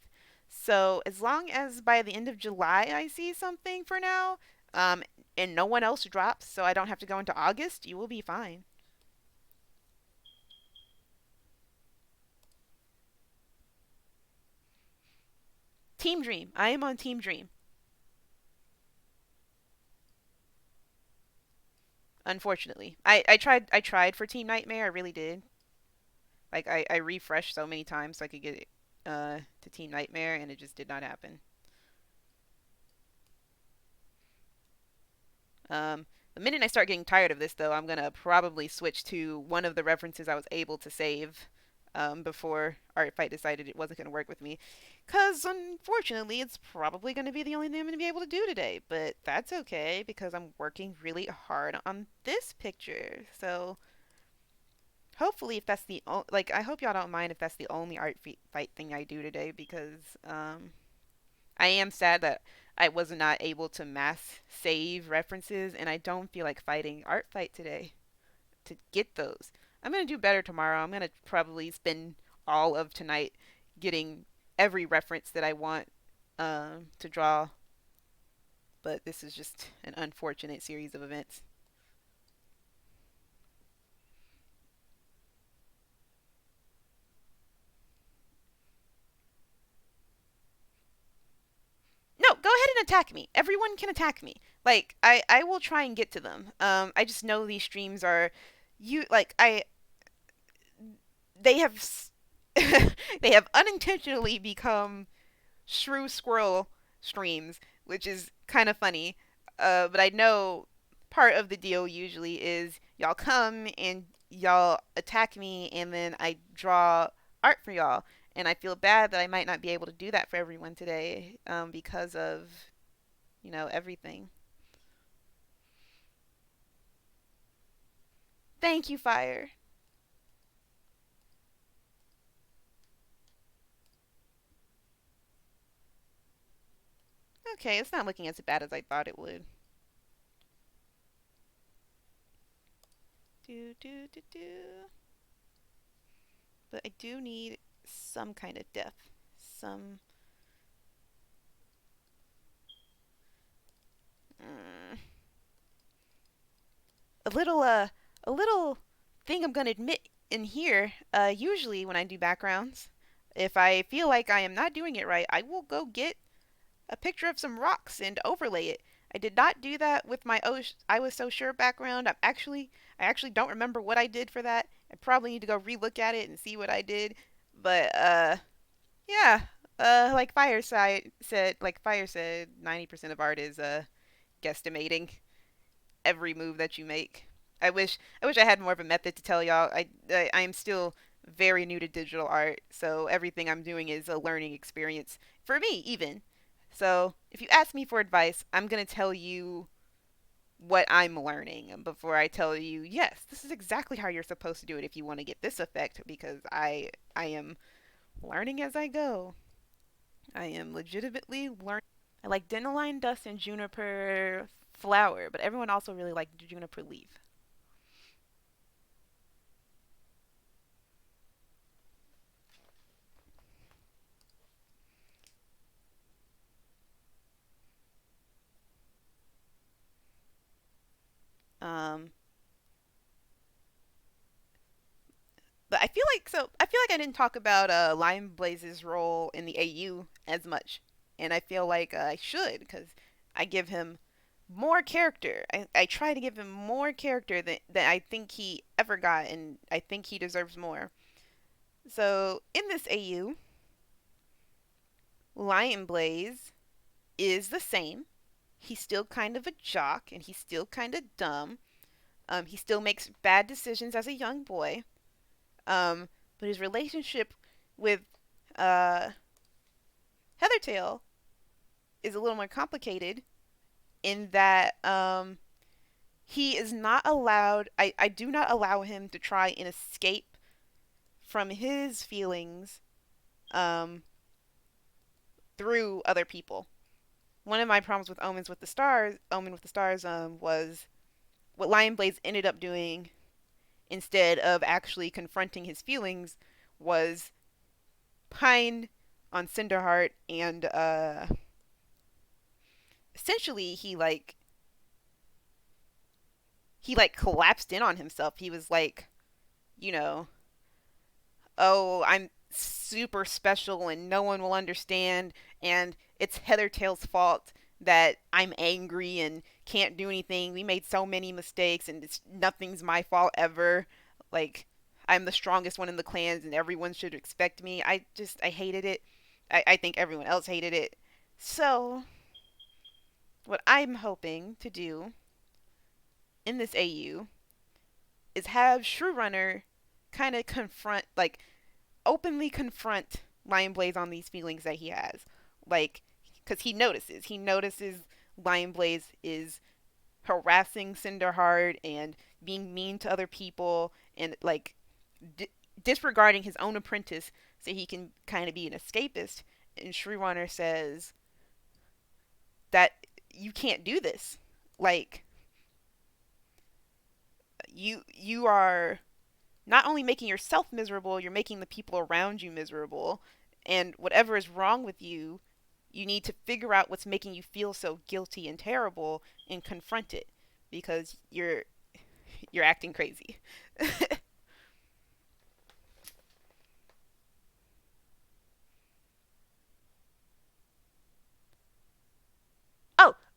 So as long as by the end of July I see something for now, um, and no one else drops, so I don't have to go into August, you will be fine. Team Dream. I am on Team Dream. Unfortunately, I tried for Team Nightmare. I really did. Like I refreshed so many times so I could get it to Team Nightmare, and it just did not happen. The minute I start getting tired of this, though, I'm gonna probably switch to one of the references I was able to save before Artfight decided it wasn't gonna work with me. Cause unfortunately, it's probably gonna be the only thing I'm gonna be able to do today. But that's okay because I'm working really hard on this picture. So hopefully, if that's like, I hope y'all don't mind if that's the only Artfight thing I do today because I am sad that I was not able to mass save references, and I don't feel like fighting Artfight today to get those. I'm gonna do better tomorrow. I'm gonna probably spend all of tonight getting every reference that I want to draw, but this is just an unfortunate series of events. No, go ahead and attack me. Everyone can attack me. Like I will try and get to them. I just know these streams are you like I they have they have unintentionally become Shrew Squirrel streams, which is kind of funny. But I know part of the deal usually is y'all come and y'all attack me, and then I draw art for y'all. And I feel bad that I might not be able to do that for everyone today because of, everything. Thank you, Fire. Okay, it's not looking as bad as I thought it would. Do, do, do, do. But I do need some kind of depth. Some. Mm, a little a little thing I'm gonna admit in here. Usually when I do backgrounds, if I feel like I am not doing it right, I will go get a picture of some rocks and overlay it. I did not do that with my I was so sure background. I actually don't remember what I did for that. I probably need to go relook at it and see what I did. But yeah. Like Fire said, 90% of art is guesstimating every move that you make. I wish I had more of a method to tell y'all. I am still very new to digital art, so everything I'm doing is a learning experience for me even. So, if you ask me for advice, I'm going to tell you what I'm learning before I tell you, yes, this is exactly how you're supposed to do it if you want to get this effect because I am learning as I go. I am legitimately learning. I like dandelion dust and juniper flower, but everyone also really liked juniper leaf. Um, but I feel like I didn't talk about Lion Blaze's role in the AU as much, and I feel like I should because I give him more character. I try to give him more character than I think he ever got, and I think he deserves more. So in this AU, Lion Blaze is the same. He's still kind of a jock, and he's still kind of dumb. He still makes bad decisions as a young boy. Um, but his relationship with uh, Heathertail is a little more complicated in that he is not allowed. I do not allow him to try and escape from his feelings um, through other people. One of my problems with Omen with the Stars, was what Lion Blaze ended up doing instead of actually confronting his feelings was pine on Cinderheart and essentially he like collapsed in on himself. He was like, you know, oh, I'm super special and no one will understand and it's Heathertail's fault that I'm angry and can't do anything. We made so many mistakes and nothing's my fault ever. Like I'm the strongest one in the clans and everyone should respect me. I hated it. I think everyone else hated it. So what I'm hoping to do in this AU is have Shrew Runner kind of openly confront Lion Blaze on these feelings that he has. Like, because he notices Lion Blaze is harassing Cinderheart and being mean to other people and disregarding his own apprentice so he can kind of be an escapist. And Shrew Runner says, that you can't do this. Like you are not only making yourself miserable, you're making the people around you miserable. And whatever is wrong with you, you need to figure out what's making you feel so guilty and terrible and confront it because you're acting crazy.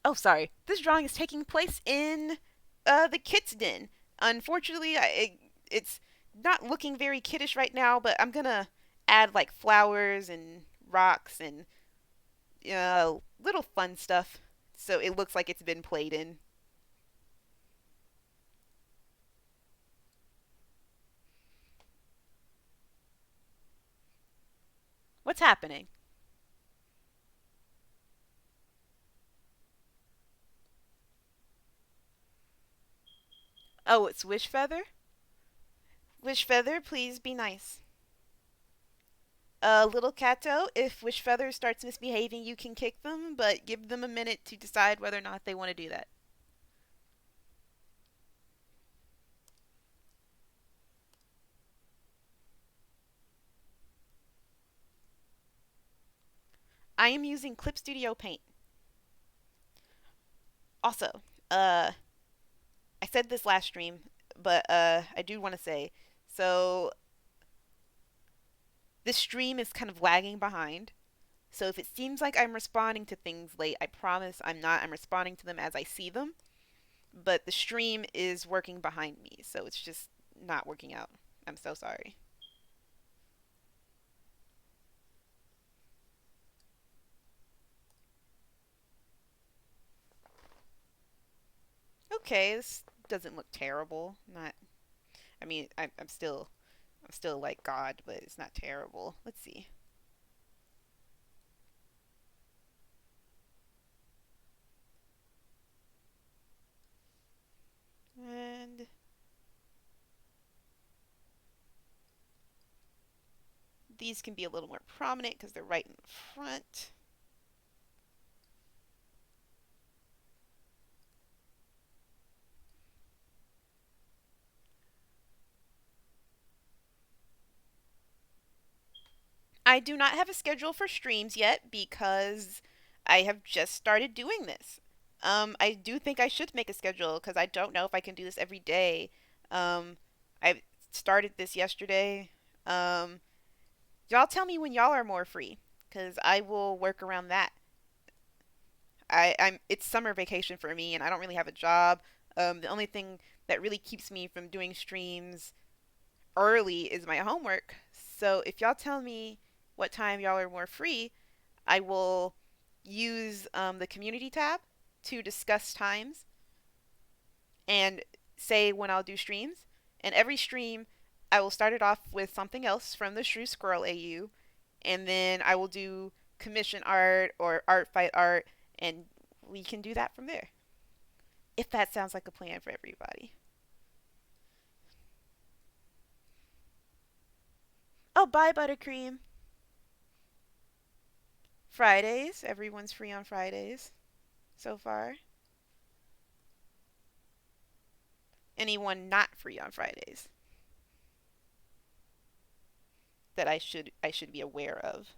Oh, sorry. This drawing is taking place in the Kit's Den. Unfortunately, it's not looking very kiddish right now, but I'm gonna add like flowers and rocks and little fun stuff so it looks like it's been played in. What's happening? Oh, it's Wish Feather? Wish Feather, please be nice. Little Cato, if Wish Feather starts misbehaving, you can kick them, but give them a minute to decide whether or not they want to do that. I am using Clip Studio Paint. Also, I said this last stream, but I do want to say, so this stream is kind of lagging behind. So if it seems like I'm responding to things late, I promise I'm not. I'm responding to them as I see them. But the stream is working behind me, so it's just not working out. I'm so sorry. Okay, this doesn't look terrible. Not. I mean, I'm still like God, but it's not terrible. Let's see. And these can be a little more prominent because they're right in the front. I do not have a schedule for streams yet because I have just started doing this. I do think I should make a schedule because I don't know if I can do this every day. I started this yesterday. Um, y'all tell me when y'all are more free because I will work around that. I'm it's summer vacation for me and I don't really have a job. The only thing that really keeps me from doing streams early is my homework. So if y'all tell me what time y'all are more free, I will use the community tab to discuss times and say when I'll do streams. And every stream, I will start it off with something else from the Shrew Squirrel AU, and then I will do commission art or Artfight art, and we can do that from there. If that sounds like a plan for everybody. Oh, bye, Buttercream. Fridays. Everyone's free on Fridays so far. Anyone not free on Fridays that I should be aware of.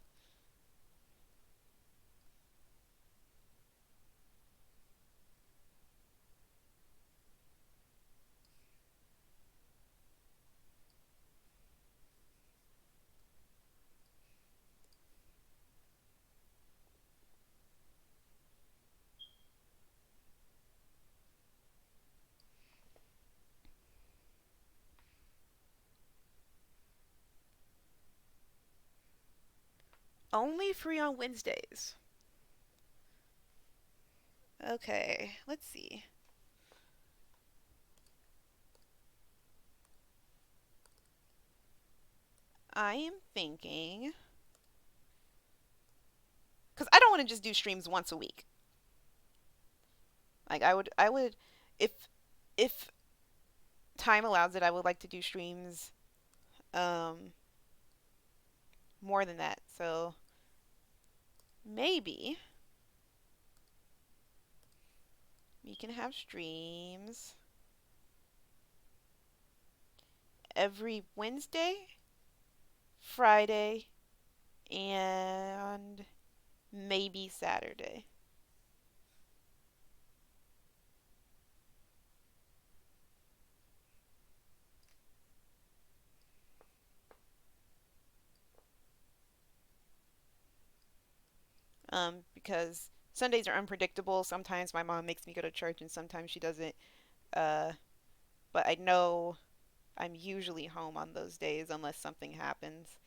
Only free on Wednesdays. Okay, let's see. I am thinking because I don't want to just do streams once a week. Like I would, if if time allows it, I would like to do streams um more than that. So maybe We can have streams every Wednesday, Friday, and maybe Saturday. Because Sundays are unpredictable. Sometimes my mom makes me go to church, and sometimes she doesn't. Uh, but I know I'm usually home on those days unless something happens.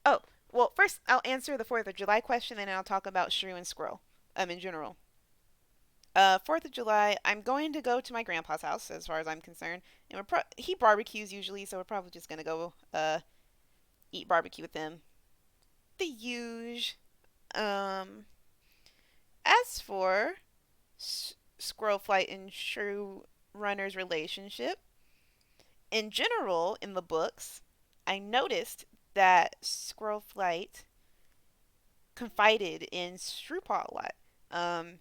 Oh, well, first I'll answer the 4th of July question, and then I'll talk about Shrew and Squirrel. In general. 4th of July, I'm going to go to my grandpa's house, as far as I'm concerned, and he barbecues usually, so we're probably just gonna go eat barbecue with him. The huge. Um, as for Squirrelflight and Shrew Runner's relationship, in general, in the books, I noticed that Squirrelflight confided in Shrewpaw a lot. Um,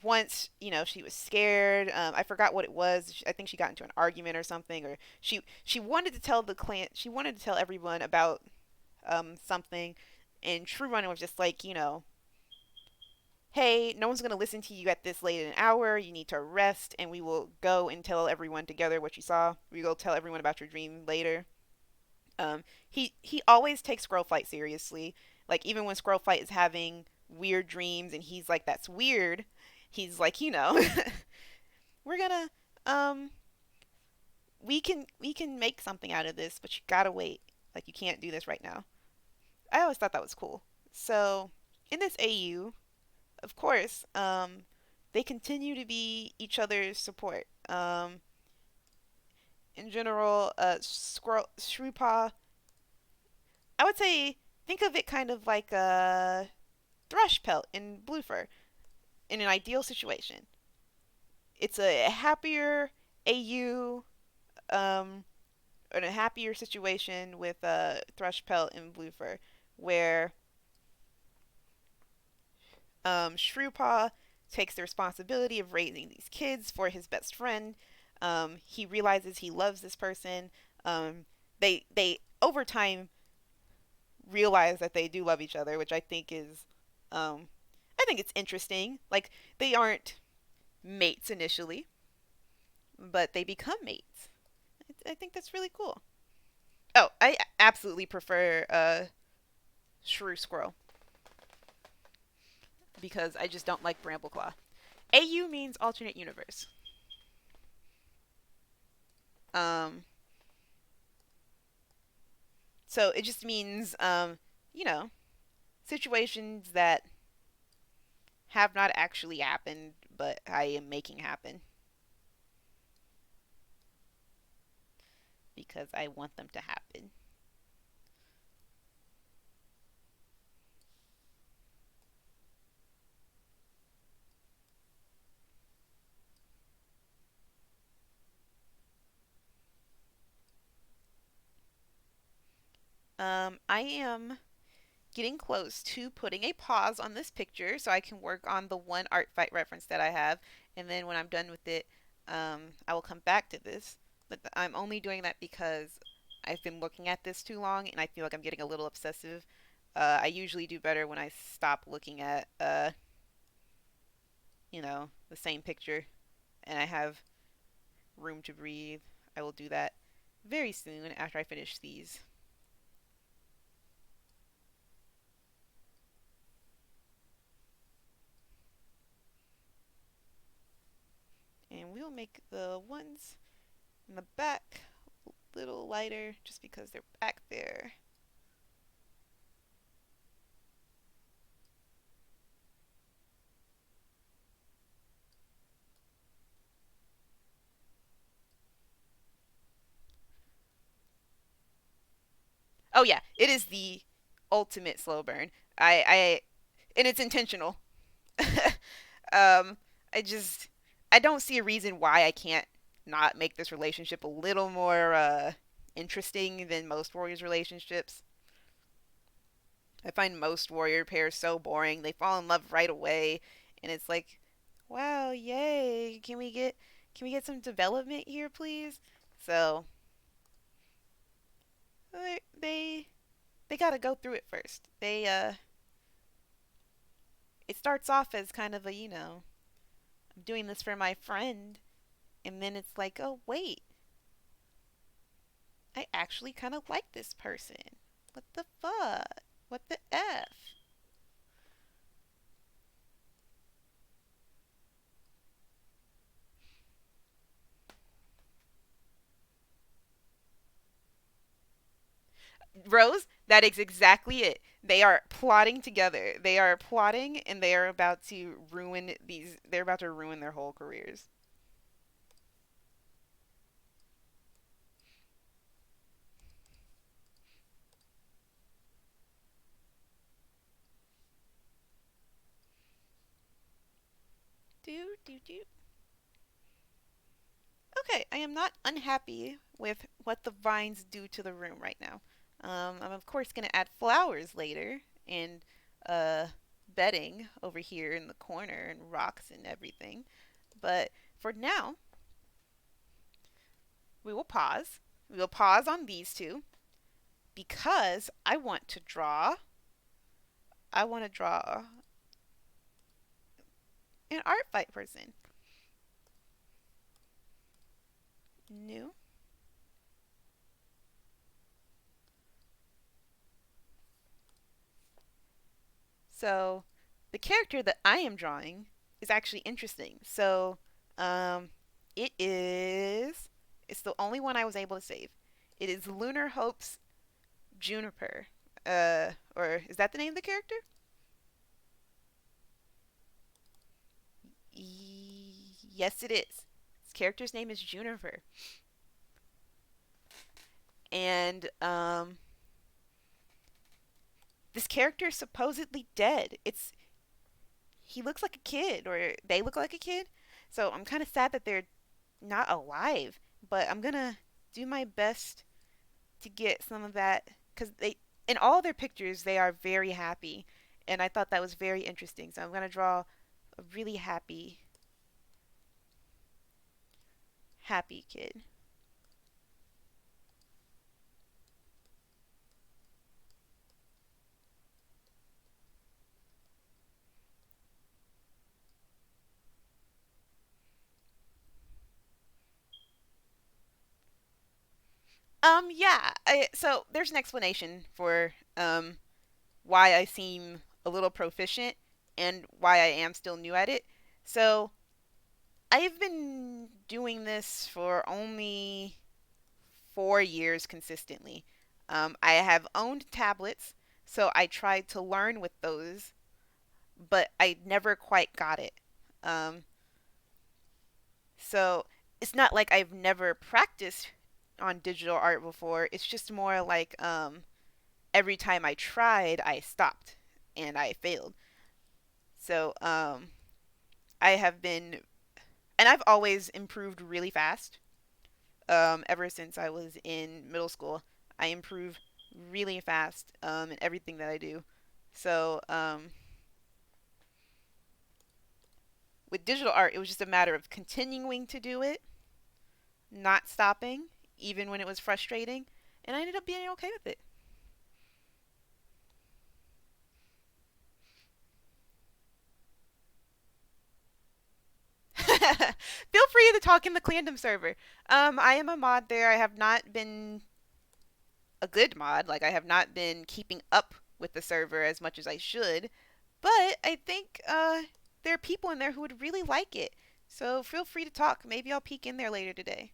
once she was scared. I forgot what it was. I think she got into an argument or something, or she wanted to tell the clan. She wanted to tell everyone about something, and True Runner was just like, hey, no one's gonna listen to you at this late in an hour. You need to rest, and we will go and tell everyone together what you saw. We will tell everyone about your dream later. He always takes Squirrel Fight seriously. Like even when Squirrel Fight is having weird dreams, and he's like, "That's weird." He's like, we're gonna um we can make something out of this, but you gotta wait. Like you can't do this right now. I always thought that was cool. So in this AU, of course, they continue to be each other's support. In general, Squirrel Shreepaw, I would say think of it kind of like a thrush pelt in Bluefur in an ideal situation. It's a happier AU, um, in a happier situation with Thrush Pelt and Bluefur, where Shrewpaw takes the responsibility of raising these kids for his best friend. He realizes he loves this person. They over time realize that they do love each other, which I think it's interesting. Like they aren't mates initially, but they become mates. I think that's really cool. Oh, I absolutely prefer Shrew Squirrel because I just don't like Brambleclaw. AU means alternate universe. Um, so it just means you know, situations that have not actually happened, but I am making happen because I want them to happen. I am getting close to putting a pause on this picture so I can work on the one Artfight reference that I have, and then when I'm done with it, I will come back to this. But I'm only doing that because I've been looking at this too long, and I feel like I'm getting a little obsessive. I usually do better when I stop looking at, the same picture, and I have room to breathe. I will do that very soon after I finish these. And we'll make the ones in the back a little lighter just because they're back there. Oh yeah, it is the ultimate slow burn. I and it's intentional. um, I just I don't see a reason why I can't not make this relationship a little more interesting than most warriors' relationships. I find most warrior pairs so boring. They fall in love right away, and it's like, wow, yay! Can we get some development here, please? So they they got to go through it first. It starts off as kind of a, I'm doing this for my friend, and then it's like, oh wait, I actually kind of like this person. What the fuck? What the f? Rose, that is exactly it. They are plotting together. They are plotting, and they are about to ruin these. They're about to ruin their whole careers. Do do do. Okay, I am not unhappy with what the vines do to the room right now. I'm of course gonna add flowers later and uh, bedding over here in the corner and rocks and everything. But for now, we will pause. We will pause on these two because I want to draw. I want to draw an art fight person. New. So the character that I am drawing is actually interesting. So um, it is. It's the only one I was able to save. It is Lunar Hope's Juniper. Or is that the name of the character? Yes, it is. His character's name is Juniper, and this character is supposedly dead. It's He looks like a kid, or they look like a kid. So I'm kind of sad that they're not alive. But I'm gonna do my best to get some of that because they, in all their pictures, they are very happy, and I thought that was very interesting. So I'm gonna draw a really happy kid. Yeah. So there's an explanation for why I seem a little proficient and why I am still new at it. So I've been doing this for only 4 years consistently. I have owned tablets, so I tried to learn with those, but I never quite got it. Um, so it's not like I've never practiced on digital art before. It's just more like every time I tried, I stopped and I failed. So I have been, and I've always improved really fast. Ever since I was in middle school, I improve really fast in everything that I do. So with digital art, it was just a matter of continuing to do it, not stopping, even when it was frustrating, and I ended up being okay with it. Feel free to talk in the Clandom server. I am a mod there. I have not been a good mod. Like, I have not been keeping up with the server as much as I should. But I think there are people in there who would really like it. So feel free to talk. Maybe I'll peek in there later today.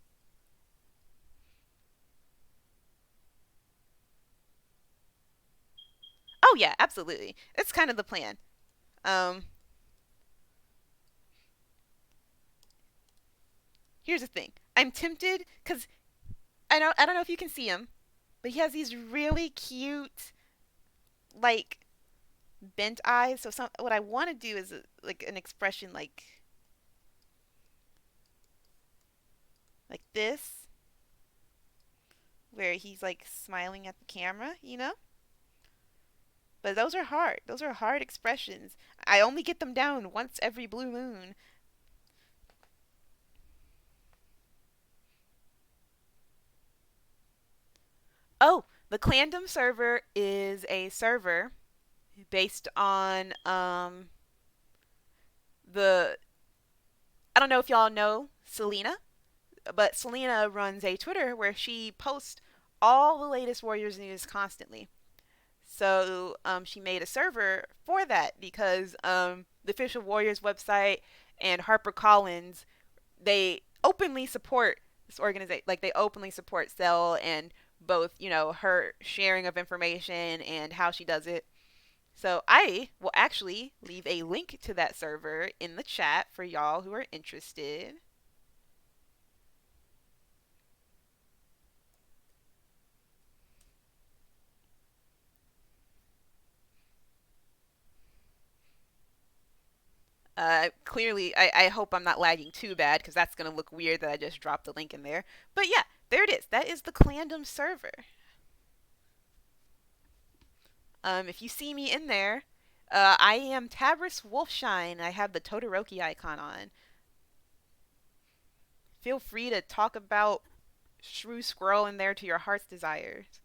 Oh, yeah, absolutely. That's kind of the plan. Um, Here's the thing. I'm tempted because I don't know if you can see him, but he has these really cute, like, bent eyes. So what I want to do is like an expression like this. where he's like smiling at the camera, you know? But those are hard. Those are hard expressions. I only get them down once every blue moon. Oh, the Clandom server is a server based on the I don't know if y'all know Selena, but Selena runs a Twitter where she posts all the latest Warriors news constantly. So she made a server for that because the official Warriors website and HarperCollins, they openly support this organization. Like they openly support Cell and both, you know, her sharing of information and how she does it. So I will actually leave a link to that server in the chat for y'all who are interested. Clearly, I hope I'm not lagging too bad because that's going to look weird that I just dropped the link in there. But yeah, there it is. That is the Clandom server. If you see me in there, I am Tabris Wolfshine. I have the Todoroki icon on. Feel free to talk about Shrew Squirrel in there to your heart's desires.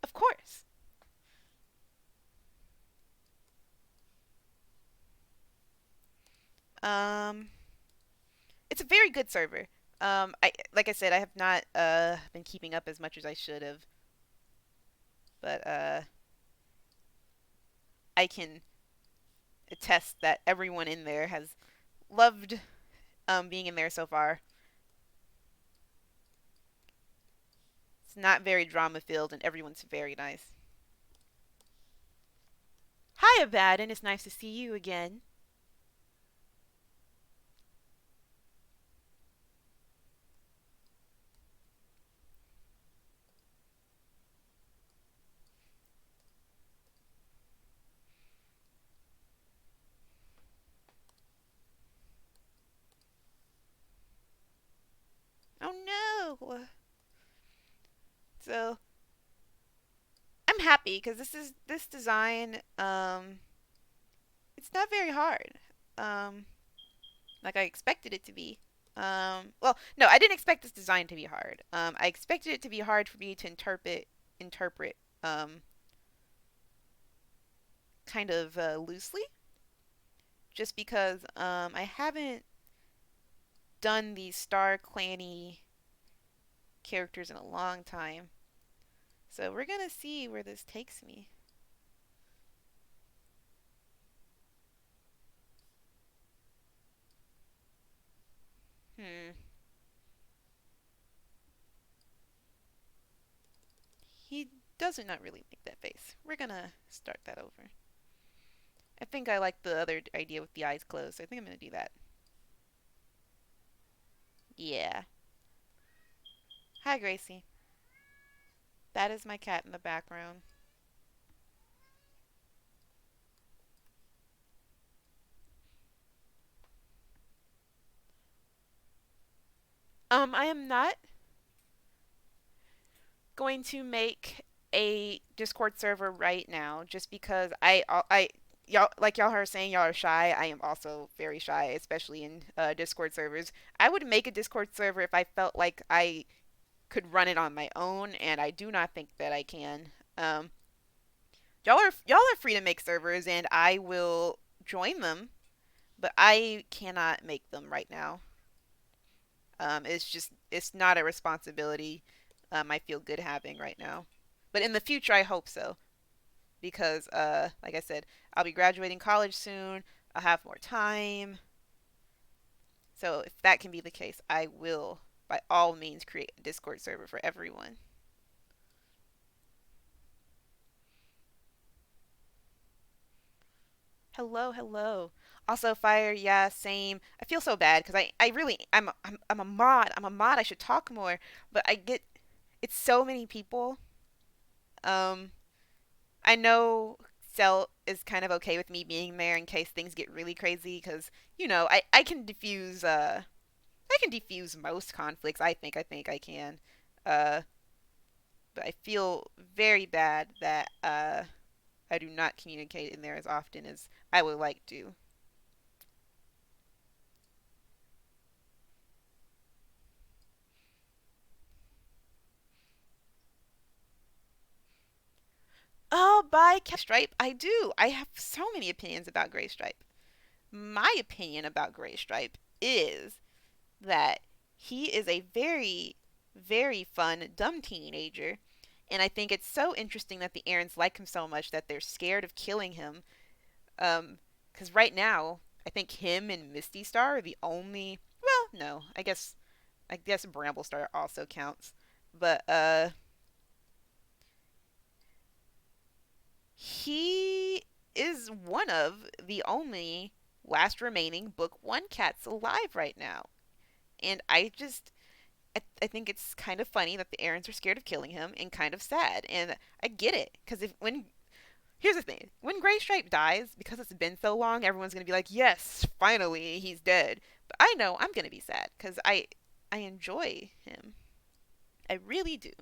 Of course. Um, it's a very good server. I like I said, I have not been keeping up as much as I should have, but I can attest that everyone in there has loved being in there so far. It's not very drama filled, and everyone's very nice. Hi, Abaddon. It's nice to see you again. Oh no. So I'm happy because this design. It's not very hard. Um, like I expected it to be. Well, no, I didn't expect this design to be hard. I expected it to be hard for me to interpret kind of loosely, just because I haven't done these Star Clanny characters in a long time. So we're gonna see where this takes me. Hmm. He does not really make that face. We're gonna start that over. I think I like the other idea with the eyes closed. So I think I'm gonna do that. Yeah. Hi, Gracie. That is my cat in the background. I am not going to make a Discord server right now just because y'all like y'all are saying y'all are shy. I am also very shy, especially in Discord servers. I would make a Discord server if I felt like I could run it on my own, and I do not think that I can. Um, y'all are free to make servers, and I will join them, but I cannot make them right now. It's not a responsibility I feel good having right now. But in the future, I hope so because, like I said, I'll be graduating college soon. I'll have more time. So if that can be the case, I will, by all means, create a Discord server for everyone. Hello, hello. Also, fire, yeah, same. I feel so bad because I really, I'm a mod. I'm a mod. I should talk more, but it's so many people. Um, I know Cell is kind of okay with me being there in case things get really crazy because I can diffuse most conflicts. I think I can. Uh, but I feel very bad that I do not communicate in there as often as I would like to. Oh, by Gray Stripe, I do. I have so many opinions about Gray Stripe. My opinion about Gray Stripe is that he is a very, very fun, dumb teenager. And I think it's so interesting that the Errands like him so much that they're scared of killing him. Because right now, I think him and Misty Star are the only. Well, no, I guess Bramble Star also counts, but he is one of the only last remaining Book One cats alive right now, and I think it's kind of funny that the Errands are scared of killing him and kind of sad, and I get it because if when here's the thing. When Gray Stripe dies, because it's been so long, everyone's going to be like, yes, finally, he's dead. But I know I'm going to be sad because I enjoy him. I really do.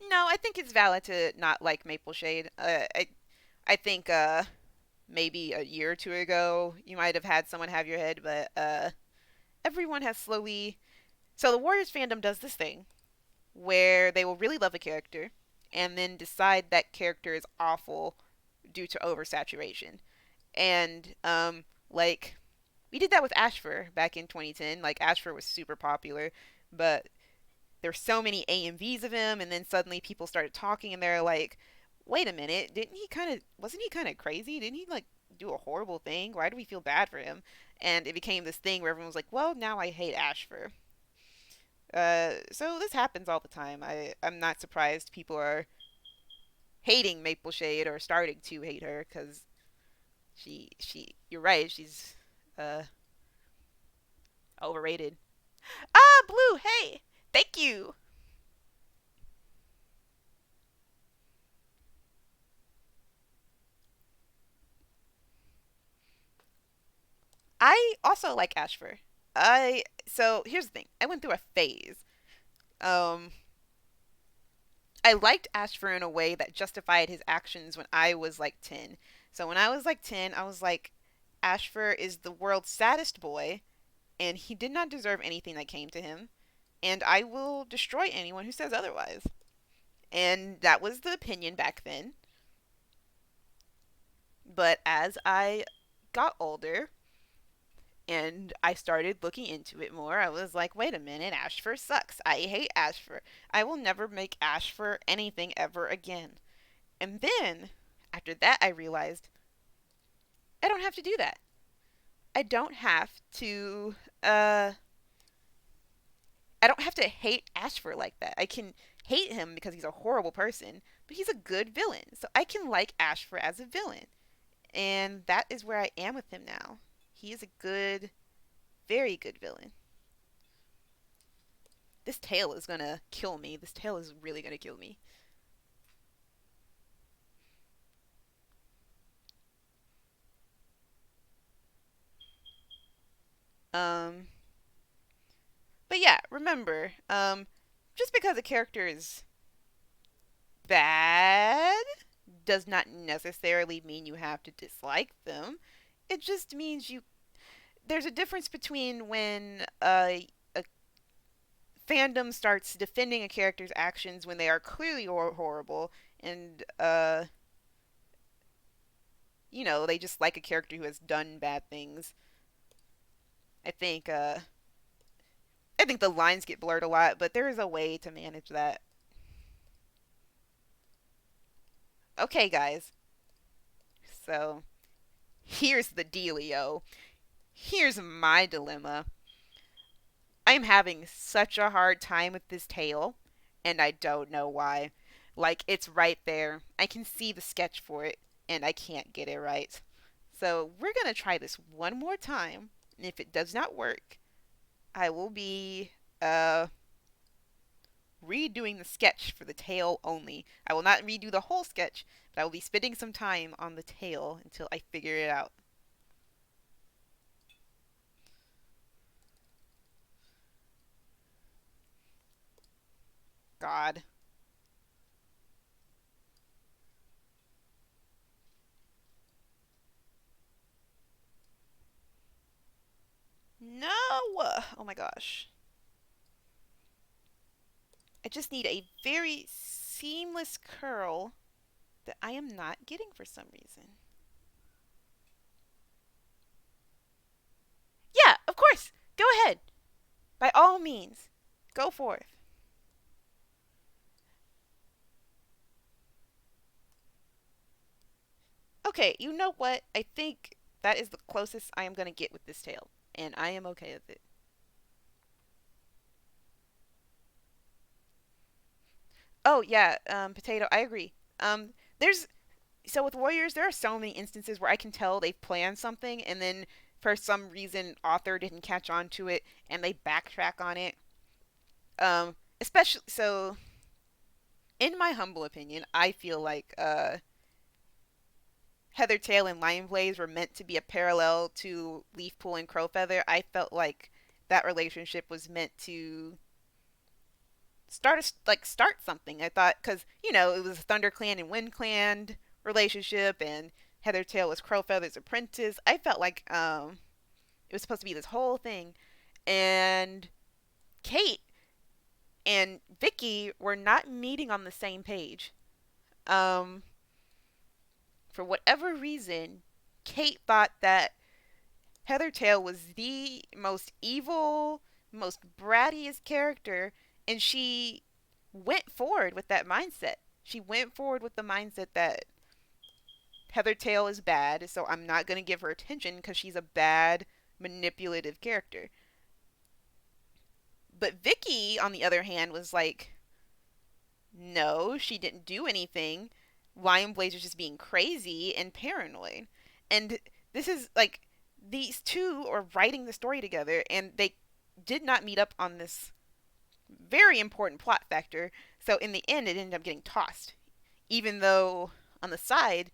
No, I think it's valid to not like Maple Shade. I think maybe a year or two ago you might have had someone have your head, but everyone has slowly. So the Warriors fandom does this thing where they will really love a character and then decide that character is awful due to oversaturation. And like we did that with Ashfur back in 2010. Like Ashfur was super popular, but there's so many AMVs of him, and then suddenly people started talking, and they're like, "Wait a minute, didn't he kind of wasn't he kind of crazy? Didn't he like do a horrible thing? Why do we feel bad for him?" And it became this thing where everyone was like, "Well, now I hate Ashfur." So this happens all the time. I'm not surprised people are hating Maple Shade or starting to hate her because you're right, she's uh overrated. Ah, Blue, hey, thank you. I also like Ashfur. I so here's the thing. I went through a phase. Um, I liked Ashfur in a way that justified his actions when I was like 10. So when I was like 10, I was like, Ashfur is the world's saddest boy, and he did not deserve anything that came to him, and I will destroy anyone who says otherwise. And that was the opinion back then. But as I got older, and I started looking into it more. I was like, wait a minute, Ashfur sucks. I hate Ashfur. I will never make Ashfur anything ever again. And then, after that, I realized I don't have to do that. I don't have to, I don't have to hate Ashfur like that. I can hate him because he's a horrible person, but he's a good villain. So I can like Ashfur as a villain. And that is where I am with him now. He is a good, very good villain. This tail is gonna kill me. This tail is really gonna kill me. Um, but yeah, remember, just because a character is bad does not necessarily mean you have to dislike them. It just means you. There's a difference between when a fandom starts defending a character's actions when they are clearly horrible, and they just like a character who has done bad things. I think I think the lines get blurred a lot, but there is a way to manage that. Okay, guys. So here's the dealio. Here's my dilemma. I'm having such a hard time with this tale, and I don't know why. Like, it's right there. I can see the sketch for it, and I can't get it right. So we're going to try this one more time. And if it does not work, I will be uh, redoing the sketch for the tail only. I will not redo the whole sketch, but I will be spending some time on the tail until I figure it out. God. No! Oh my gosh. I just need a very seamless curl that I am not getting for some reason. Yeah, of course. Go ahead. By all means, go forth. Okay, you know what? I think that is the closest I am going to get with this tail, and I am okay with it. Oh, yeah, potato, I agree. There's so with Warriors, there are so many instances where I can tell they've planned something and then for some reason author didn't catch on to it and they backtrack on it. Especially so in my humble opinion, I feel like Heather Tail and Lion Blaze were meant to be a parallel to Leafpool and Crowfeather. I felt like that relationship was meant to start something. I thought because it was a ThunderClan and WindClan relationship, and Heather Tail was Crowfeather's apprentice. I felt like it was supposed to be this whole thing, and Kate and Vicky were not meeting on the same page. Um, for whatever reason, Kate thought that Heather Tail was the most evil, most brattiest character, and she went forward with that mindset. She went forward with the mindset that Heather Tail is bad, so I'm not going to give her attention because she's a bad, manipulative character. But Vicky, on the other hand, was like, no, she didn't do anything. Lion Blaze is just being crazy and paranoid. And this is like, these two are writing the story together, and they did not meet up on this very important plot factor. So in the end, it ended up getting tossed. Even though on the side,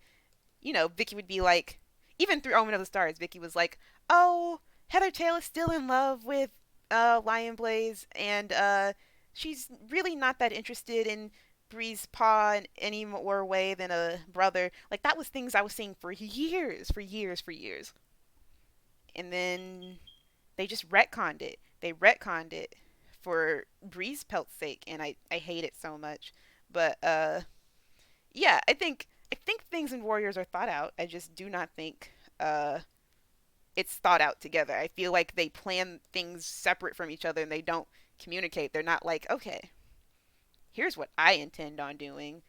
Vicky would be like, even through Omen of the Stars, Vicky was like, "Oh, Heather Tail is still in love with Lion Blaze, and she's really not that interested in Bree's Paw in any more way than a brother." Like that was things I was seeing for years, for years, for years, and then they just retconned it. They retconned it for Bree's Pelt's sake, and I hate it so much. But yeah, I think things in Warriors are thought out. I just do not think it's thought out together. I feel like they plan things separate from each other and they don't communicate. They're not like, okay, here's what I intend on doing.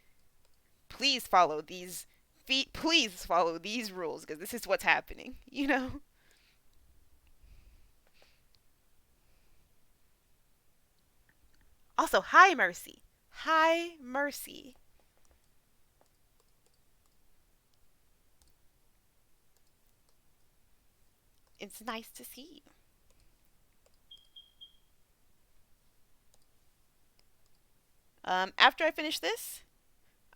Please follow these feet. Please follow these rules because this is what's happening. Also, hi Mercy. Hi Mercy. It's nice to see you. After I finish this,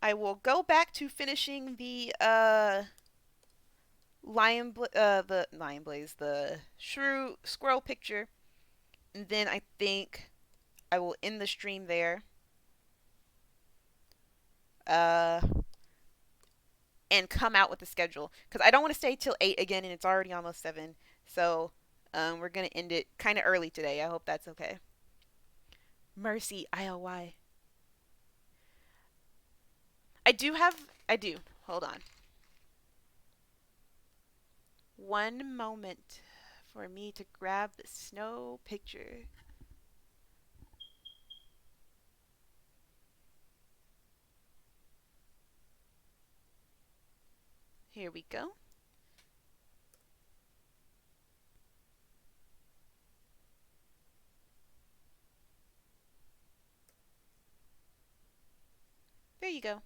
I will go back to finishing the Lion Blaze, the Shrew Squirrel picture, and then I think I will end the stream there. Uh, and come out with the schedule because I don't want to stay till 8 again, and it's already almost 7. So, we're gonna end it kind of early today. I hope that's okay. Mercy, ILY. I do. Hold on. One moment for me to grab the snow picture. Here we go. There you go.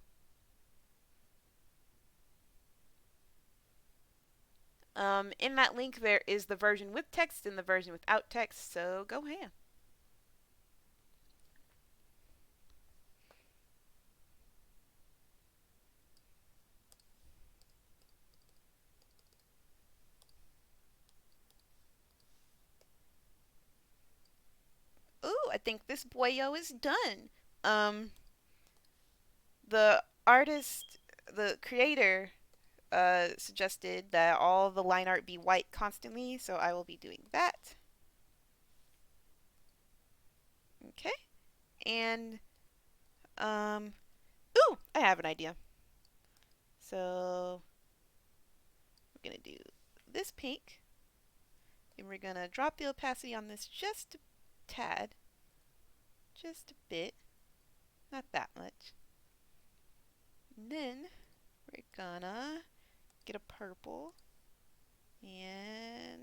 In that link, there is the version with text and the version without text, so go ham. Ooh, I think this boyo is done. Um, the artist, the creator, suggested that all the line art be white constantly, so I will be doing that. Okay, and ooh, I have an idea. So we're gonna do this pink, and we're gonna drop the opacity on this just a tad, just a bit, not that much. And then we're gonna get a purple and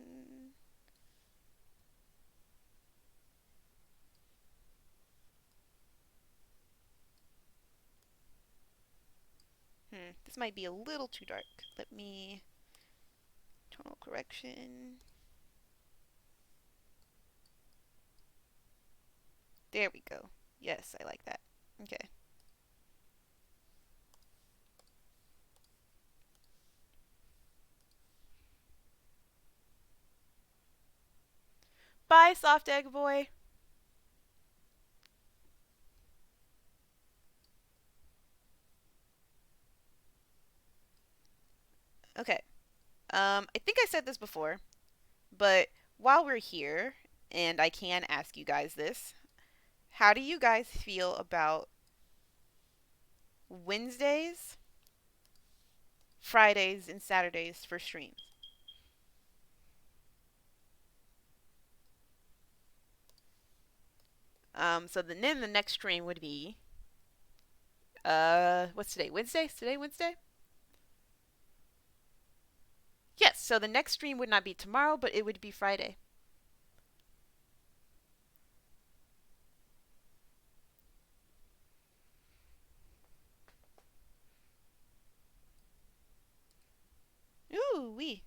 this might be a little too dark. Let me tonal correction. There we go. Yes, I like that. Okay. Bye, soft egg boy. Okay. I think I said this before, but while we're here, and I can ask you guys this, how do you guys feel about Wednesdays, Fridays, and Saturdays for streams? So then the next stream would be what's today? Wednesday? Is today Wednesday? Yes, so the next stream would not be tomorrow, but it would be Friday. Ooh wee.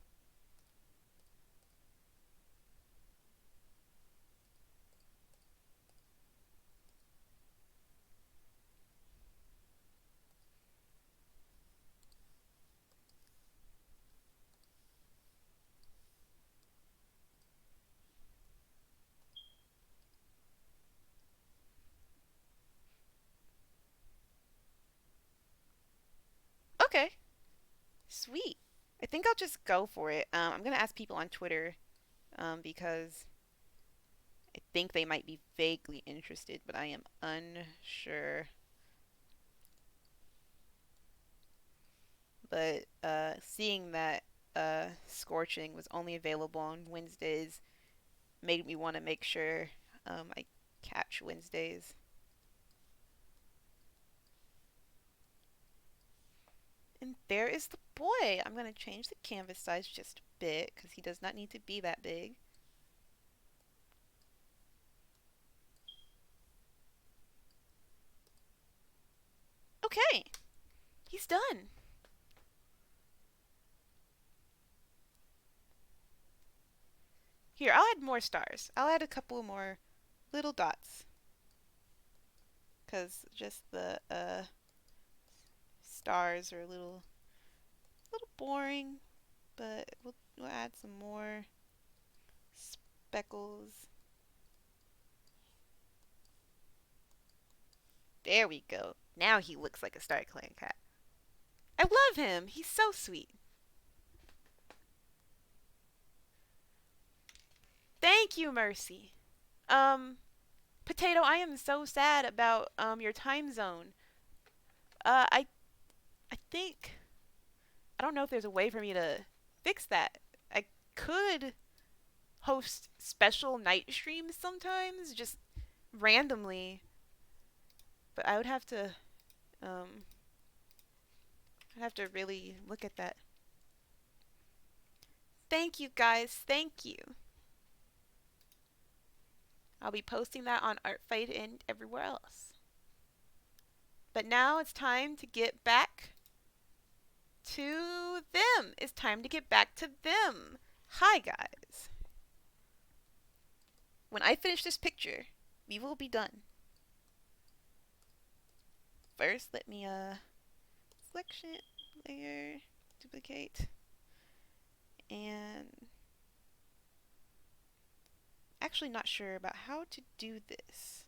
Okay. Sweet. I think I'll just go for it. I'm gonna ask people on Twitter, because I think they might be vaguely interested, but I am unsure. But seeing that Scorching was only available on Wednesdays made me want to make sure I catch Wednesdays. And there is the boy. I'm going to change the canvas size just a bit because he does not need to be that big. Okay, he's done. Here, I'll add more stars. I'll add a couple more little dots. Because just the stars are a little boring. But we'll add some more speckles. There we go. Now he looks like a Star Clan cat. I love him. He's so sweet. Thank you, Mercy. Potato, I am so sad about your time zone. I think I don't know if there's a way for me to fix that. I could host special night streams sometimes, just randomly, but um I'd have to really look at that. Thank you guys. Thank you. I'll be posting that on Artfight and everywhere else. But now it's time to get back to them. them. It's time to get back to them. Hi, guys. When I finish this picture, we will be done. First, let me, selection, layer, duplicate, and actually not sure about how to do this.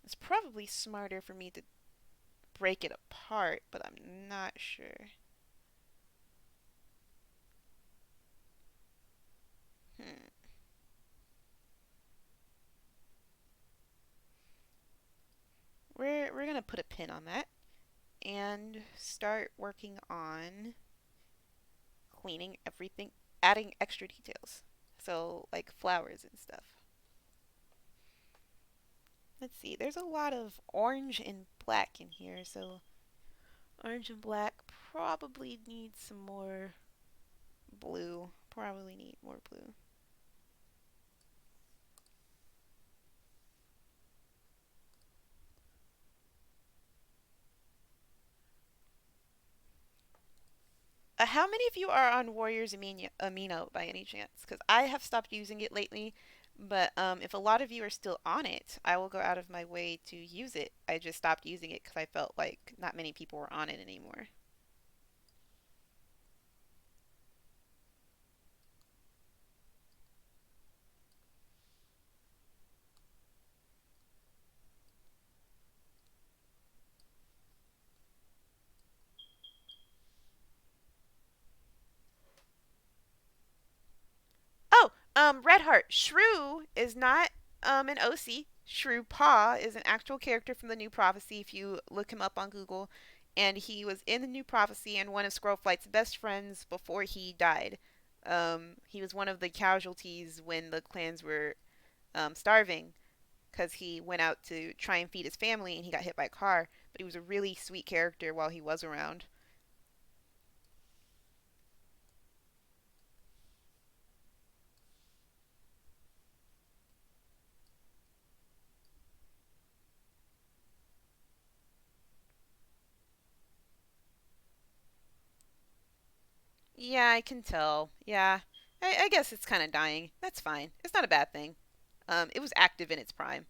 It's probably smarter for me to break it apart, but I'm not sure. Hmm. We're gonna put a pin on that and start working on cleaning everything, adding extra details. So like flowers and stuff. Let's see, there's a lot of orange and black in here, so orange and black probably need some more blue. Probably need more blue. How many of you are on Warriors Amino by any chance? Because I have stopped using it lately, but if a lot of you are still on it, I will go out of my way to use it. I just stopped using it because I felt like not many people were on it anymore. Oh, Red Heart. Shrew is not an OC. Shrew Pa is an actual character from the New Prophecy if you look him up on Google. And he was in the New Prophecy and one of Squirrelflight's best friends before he died. He was one of the casualties when the clans were starving because he went out to try and feed his family and he got hit by a car. But he was a really sweet character while he was around. Yeah, I can tell. Yeah. I guess it's kind of dying. That's fine. It's not a bad thing. It was active in its prime.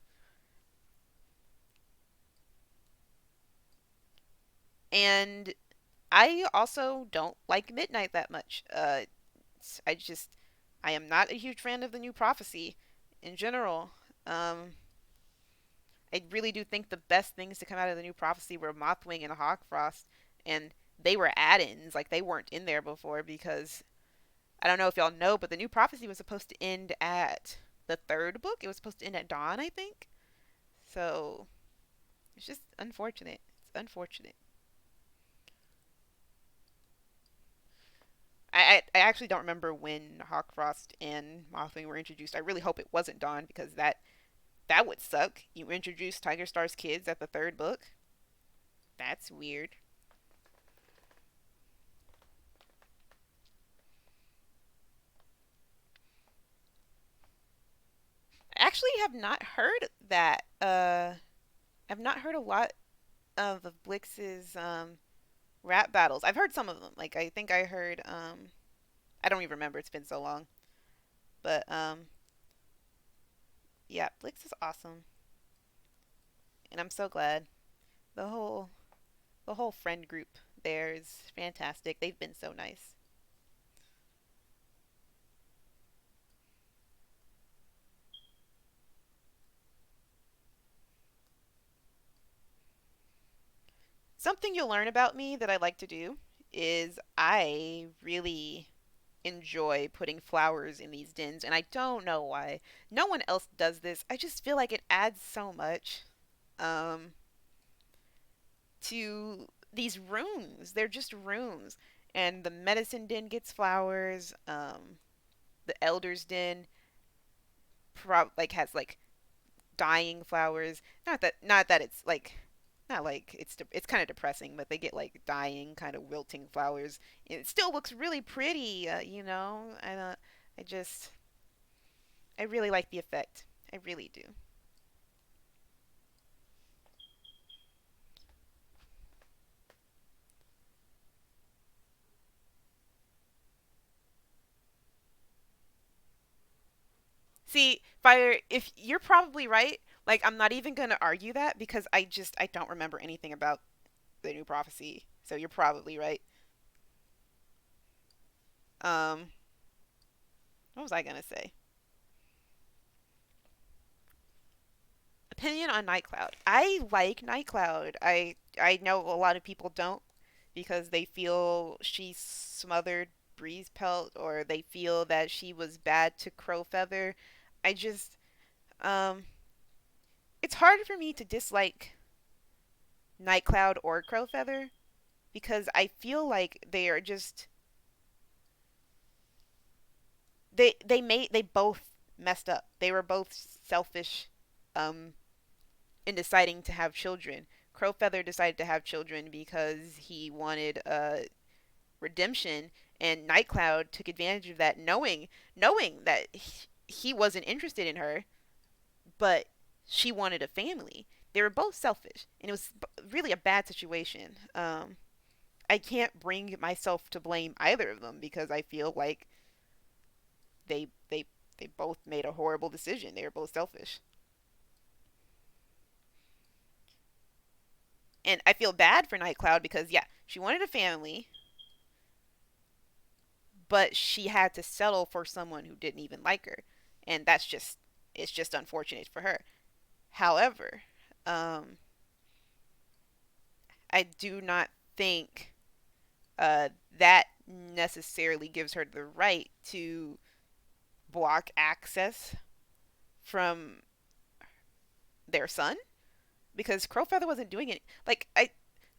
And I also don't like Midnight that much. I just, I am not a huge fan of the New Prophecy in general. Um, I really do think the best things to come out of the New Prophecy were Mothwing and Hawkfrost, and they were add-ins. Like they weren't in there before because I don't know if y'all know, but the New Prophecy was supposed to end at the third book. It was supposed to end at dawn, I think. So it's just unfortunate. It's unfortunate. I actually don't remember when Hawkfrost and Mothwing were introduced. I really hope it wasn't Dawn because that would suck. You introduced Tiger Star's kids at the third book. That's weird. I actually have not heard that. I've not heard a lot of Blix's rap battles. I've heard some of them. Like I think I heard I don't even remember. It's been so long. But yeah, Blix is awesome, and I'm so glad the whole the whole friend group there is fantastic. They've been so nice. Something you'll learn about me that I like to do is I really enjoy putting flowers in these dens, and I don't know why. No one else does this. I just feel like it adds so much um, to these rooms. They're just rooms. And the medicine den gets flowers. The elder's den like has like dying flowers. Not that it's like not like it's kind of depressing, but they get like dying kind of wilting flowers. It still looks really pretty, you know. I just I really like the effect. I really do. See, Fire, if you're probably right, like I'm not even gonna argue that because I don't remember anything about the new prophecy. So you're probably right. Um, what was I gonna say? Opinion on Nightcloud. I like Nightcloud. I know a lot of people don't because they feel she smothered Breeze Pelt or they feel that she was bad to Crowfeather. I just um it's hard for me to dislike Nightcloud or Crowfeather because I feel like they are just they both messed up. They were both selfish um in deciding to have children. Crowfeather decided to have children because he wanted redemption, and Nightcloud took advantage of that, knowing that he wasn't interested in her, but she wanted a family. They were both selfish, and it was really a bad situation. I can't bring myself to blame either of them because I feel like they they they both made a horrible decision. They were both selfish. And I feel bad for Nightcloud because yeah, she wanted a family, but she had to settle for someone who didn't even like her. And that's just it's just unfortunate for her. However, um I do not think that necessarily gives her the right to block access from their son because Crowfeather wasn't doing it. Like I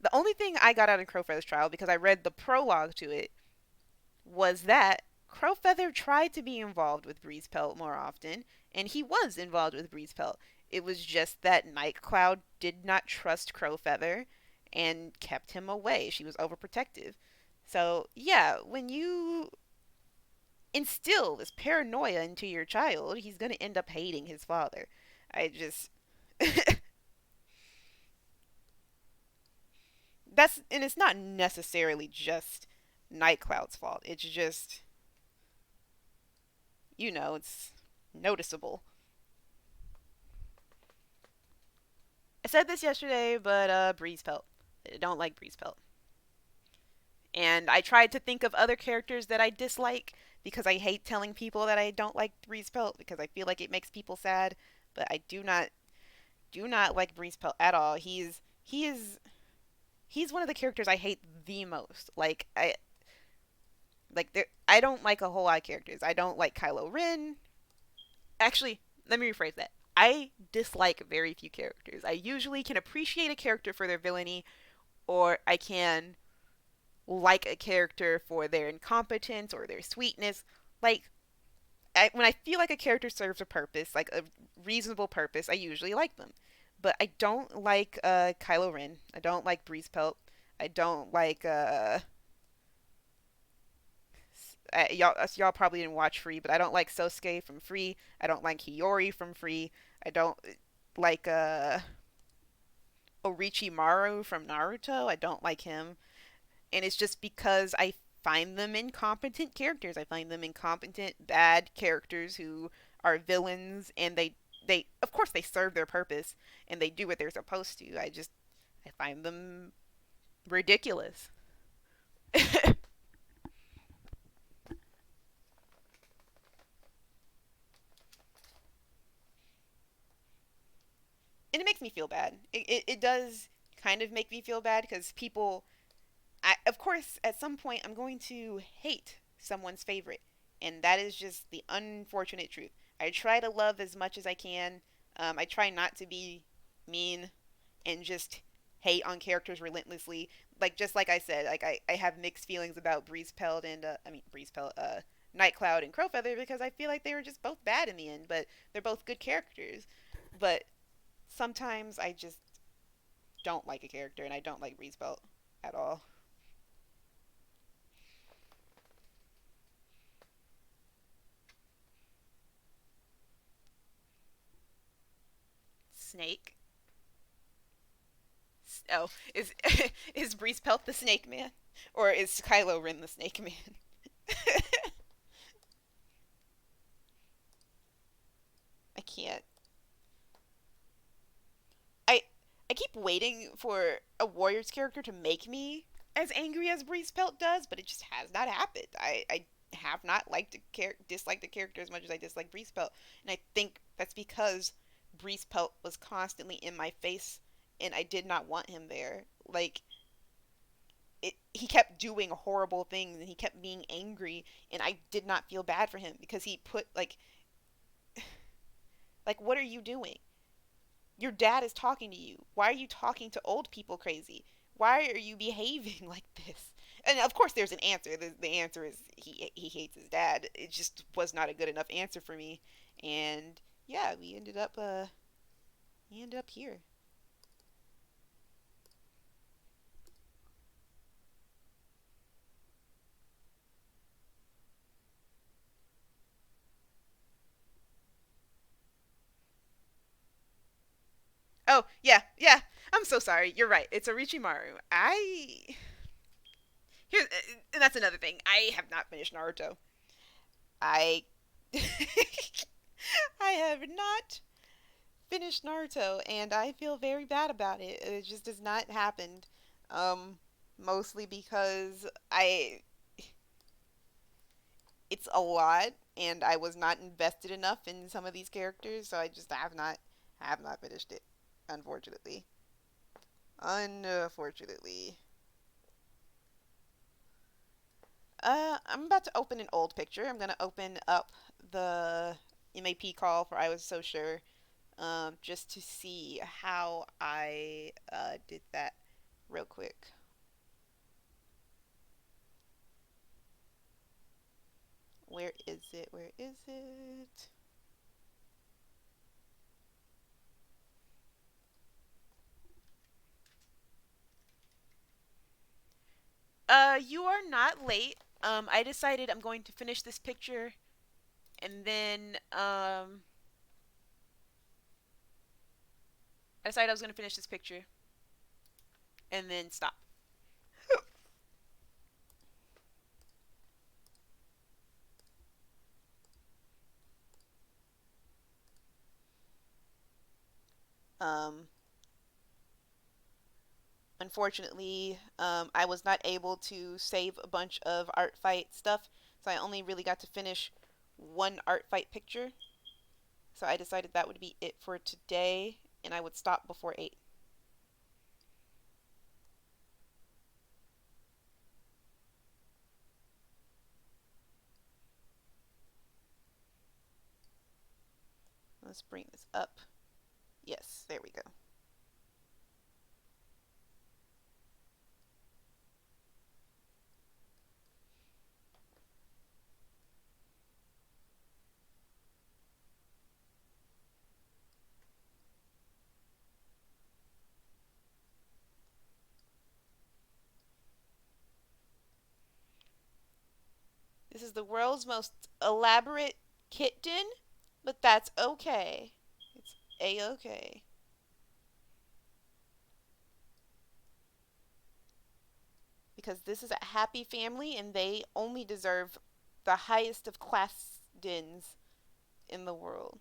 the only thing I got out of Crowfeather's trial because I read the prologue to it was that Crowfeather tried to be involved with Breezepelt more often, and he was involved with Breezepelt. It was just that Nightcloud did not trust Crowfeather and kept him away. She was overprotective. So, yeah, when you instill this paranoia into your child, he's going to end up hating his father. I just. That's. And it's not necessarily just Nightcloud's fault. It's just it's noticeable. I said this yesterday, but Breeze Pelt. I don't like Breeze Pelt. And I tried to think of other characters that I dislike because I hate telling people that I don't like Breeze Pelt because I feel like it makes people sad. But I do not like Breeze Pelt at all. He's one of the characters I hate the most. I don't like a whole lot of characters. I don't like Kylo Ren. Actually, let me rephrase that. I dislike very few characters. I usually can appreciate a character for their villainy, or I can like a character for their incompetence or their sweetness. Like, when I feel like a character serves a purpose, like a reasonable purpose, I usually like them. But I don't like Kylo Ren. I don't like Breeze Pelt. I don't like y'all probably didn't watch Free, but I don't like Sosuke from Free. I don't like Hiyori from Free. I don't like Orochimaru from Naruto. I don't like him, and it's just because I find them incompetent characters. I find them incompetent, bad characters who are villains, and they of course they serve their purpose and they do what they're supposed to. I find them ridiculous. And it makes me feel bad. It does kind of make me feel bad because of course, at some point, I'm going to hate someone's favorite, and that is just the unfortunate truth. I try to love as much as I can. I try not to be mean and just hate on characters relentlessly. Like just like I said, like I have mixed feelings about Breeze Pelt and Breeze Pelt, Nightcloud and Crowfeather because I feel like they were just both bad in the end, but they're both good characters. But sometimes I just don't like a character, and I don't like Breeze Pelt at all. Snake. Oh, is is Breeze Pelt the Snake Man, or is Kylo Ren the Snake Man? I keep waiting for a Warriors character to make me as angry as Breeze Pelt does, but it just has not happened. I have not disliked the character as much as I dislike Breeze Pelt, and I think that's because Breeze Pelt was constantly in my face, and I did not want him there. Like he kept doing horrible things and he kept being angry, and I did not feel bad for him because he put like what are you doing? Your dad is talking to you. Why are you talking to old people crazy? Why are you behaving like this? And of course, there's an answer. The answer is he hates his dad. It just was not a good enough answer for me, and yeah, we ended up here. Oh yeah, yeah. I'm so sorry. You're right. It's Orochimaru. Here, and that's another thing. I have not finished Naruto. I I have not finished Naruto, and I feel very bad about it. It just has not happened. Um, Mostly because it's a lot, and I was not invested enough in some of these characters, so I just have not finished it. Unfortunately, unfortunately. I'm about to open an old picture. I'm gonna open up the MAP call for I Was So Sure, just to see how I did that real quick. Where is it? Where is it? You are not late. I decided I'm going to finish this picture, and then I decided I was going to finish this picture and then stop. Um, Unfortunately, I was not able to save a bunch of Artfight stuff, so I only really got to finish one Artfight picture. So I decided that would be it for today, and I would stop before 8. Let's bring this up. Yes, there we go. This is the world's most elaborate kitten, but that's okay. It's a-okay. Because this is a happy family and they only deserve the highest of class dins in the world.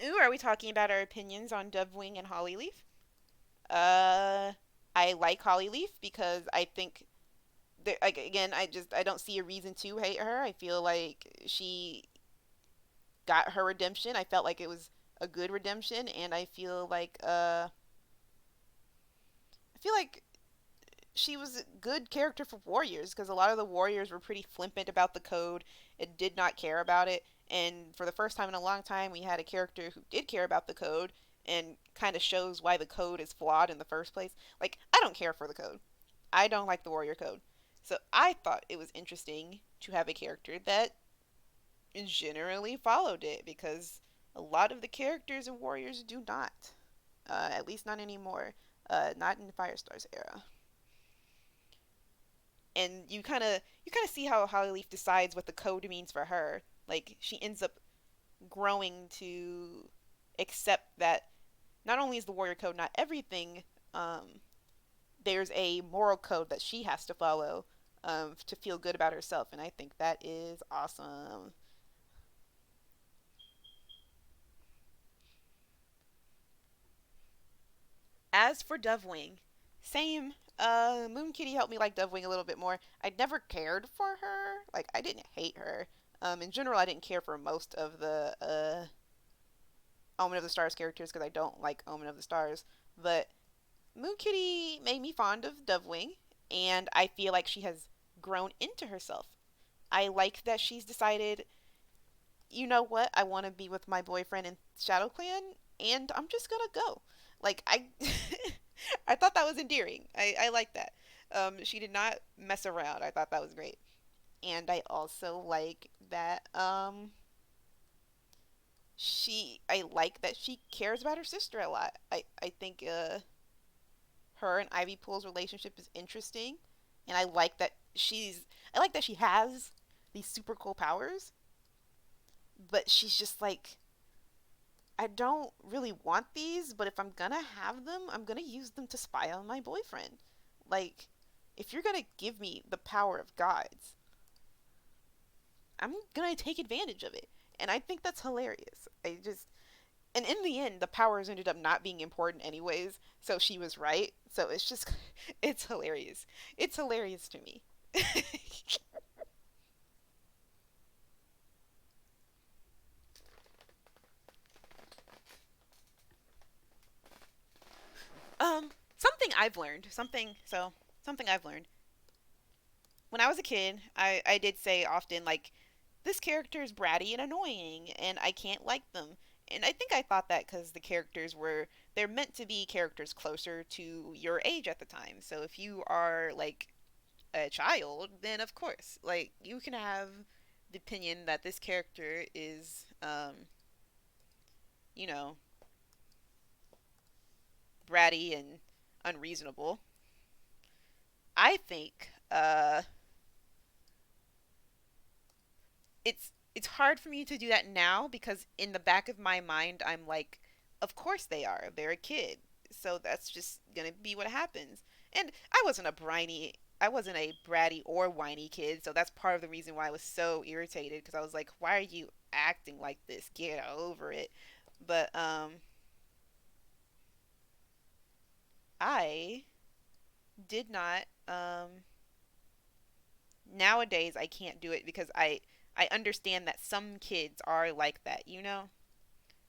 Ooh, are we talking about our opinions on Dovewing and Hollyleaf? Uh, I like Hollyleaf because I think like again, I don't see a reason to hate her. I feel like she got her redemption. I felt like it was a good redemption, and I feel like she was a good character for warriors because a lot of the warriors were pretty flippant about the code and did not care about it. And for the first time in a long time, we had a character who did care about the code and kind of shows why the code is flawed in the first place. Like, I don't care for the code. I don't like the warrior code. So I thought it was interesting to have a character that generally followed it because a lot of the characters in Warriors do not. At least not anymore. Not in the Firestars era. And you kind of see how Hollyleaf decides what the code means for her. Like she ends up growing to accept that not only is the warrior code not everything, there's a moral code that she has to follow. to feel good about herself, and I think that is awesome. As for Dovewing, same. Moon Kitty helped me like Dovewing a little bit more. I never cared for her. Like, I didn't hate her. In general, I didn't care for most of the Omen of the Stars characters because I don't like Omen of the Stars. But Moon Kitty made me fond of Dovewing, and I feel like she has grown into herself. I like that she's decided, you know what, I want to be with my boyfriend in Shadow Clan, and I'm just gonna go. Like I, I thought that was endearing. I like that. She did not mess around. I thought that was great, and I also like that. I like that she cares about her sister a lot. I think her and Ivy Pool's relationship is interesting, and I like that she has these super cool powers, but she's just like, I don't really want these, but if I'm gonna have them, I'm gonna use them to spy on my boyfriend. Like, if you're gonna give me the power of gods, I'm gonna take advantage of it. And I think that's hilarious. And in the end, the powers ended up not being important anyways, so she was right. So it's just, it's hilarious. It's hilarious to me. Something I've learned, something I've learned. When I was a kid, I did say often, like, this character is bratty and annoying, and I can't like them. And I think I thought that because they're meant to be characters closer to your age at the time. So if you are, like, a child, then of course, like, you can have the opinion that this character is, you know, bratty and unreasonable. I think, it's hard for me to do that now because in the back of my mind I'm like, of course they are. They're a kid. So that's just gonna be what happens. And I wasn't a bratty or whiny kid, so that's part of the reason why I was so irritated because I was like, why are you acting like this? Get over it. But I did not nowadays I can't do it because I understand that some kids are like that, you know?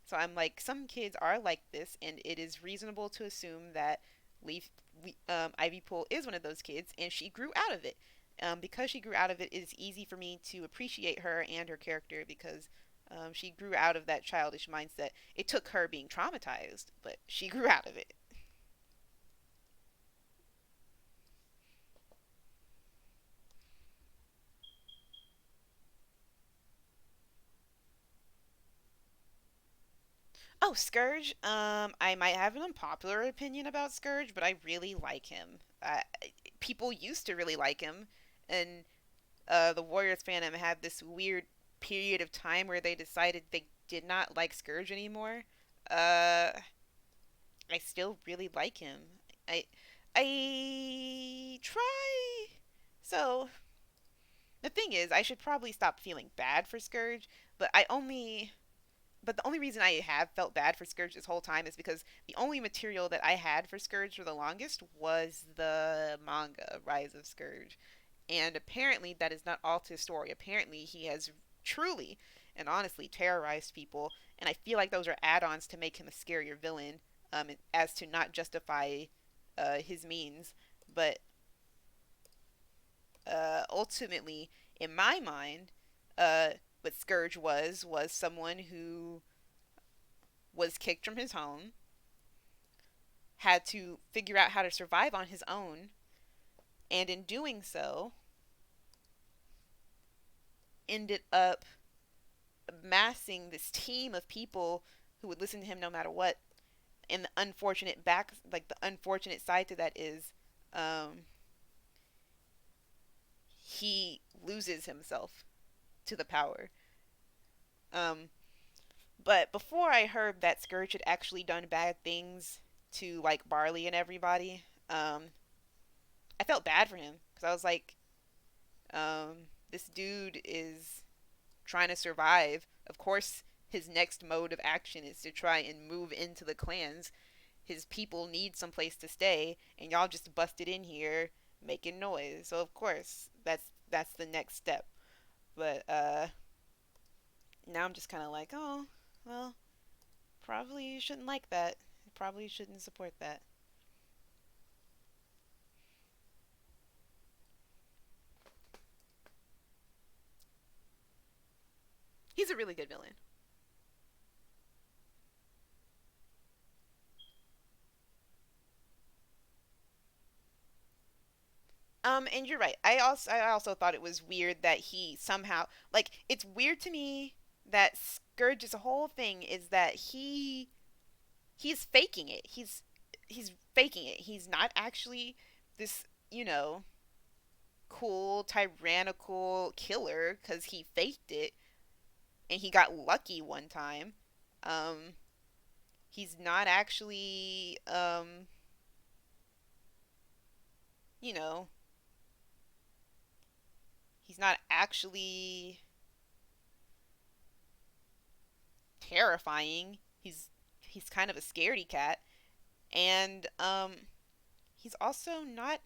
So I'm like, some kids are like this, and it is reasonable to assume that Leaf, Ivy Pool is one of those kids, and she grew out of it. Because she grew out of it, it is easy for me to appreciate her and her character because she grew out of that childish mindset. It took her being traumatized, but she grew out of it. Oh, Scourge. I might have an unpopular opinion about Scourge, but I really like him. People used to really like him, and the Warriors fandom had this weird period of time where they decided they did not like Scourge anymore. Uh, I still really like him. I I try. So the thing is, I should probably stop feeling bad for Scourge, but the only reason I have felt bad for Scourge this whole time is because the only material that I had for Scourge for the longest was the manga Rise of Scourge. And apparently that is not all to his story. Apparently he has truly and honestly terrorized people, and I feel like those are add-ons to make him a scarier villain, as to not justify his means. But ultimately, in my mind, what Scourge was someone who was kicked from his home, had to figure out how to survive on his own, and in doing so, ended up amassing this team of people who would listen to him no matter what. And the unfortunate side to that is, um, he loses himself to the power. Um, but before I heard that Scourge had actually done bad things to like Barley and everybody, I felt bad for him because I was like, This dude is trying to survive. Of course, his next mode of action is to try and move into the clans. His people need some place to stay, and y'all just busted in here making noise. So of course, that's the next step. But now I'm just kind of like, oh, well, probably you shouldn't like that. Probably shouldn't support that. He's a really good villain. And you're right. I also thought it was weird that he somehow, like, it's weird to me that Scourge's whole thing is that he's faking it. He's faking it. He's not actually this, cool tyrannical killer because he faked it and he got lucky one time. Um, he's not actually, you know, he's not actually terrifying. He's kind of a scaredy cat, and he's also not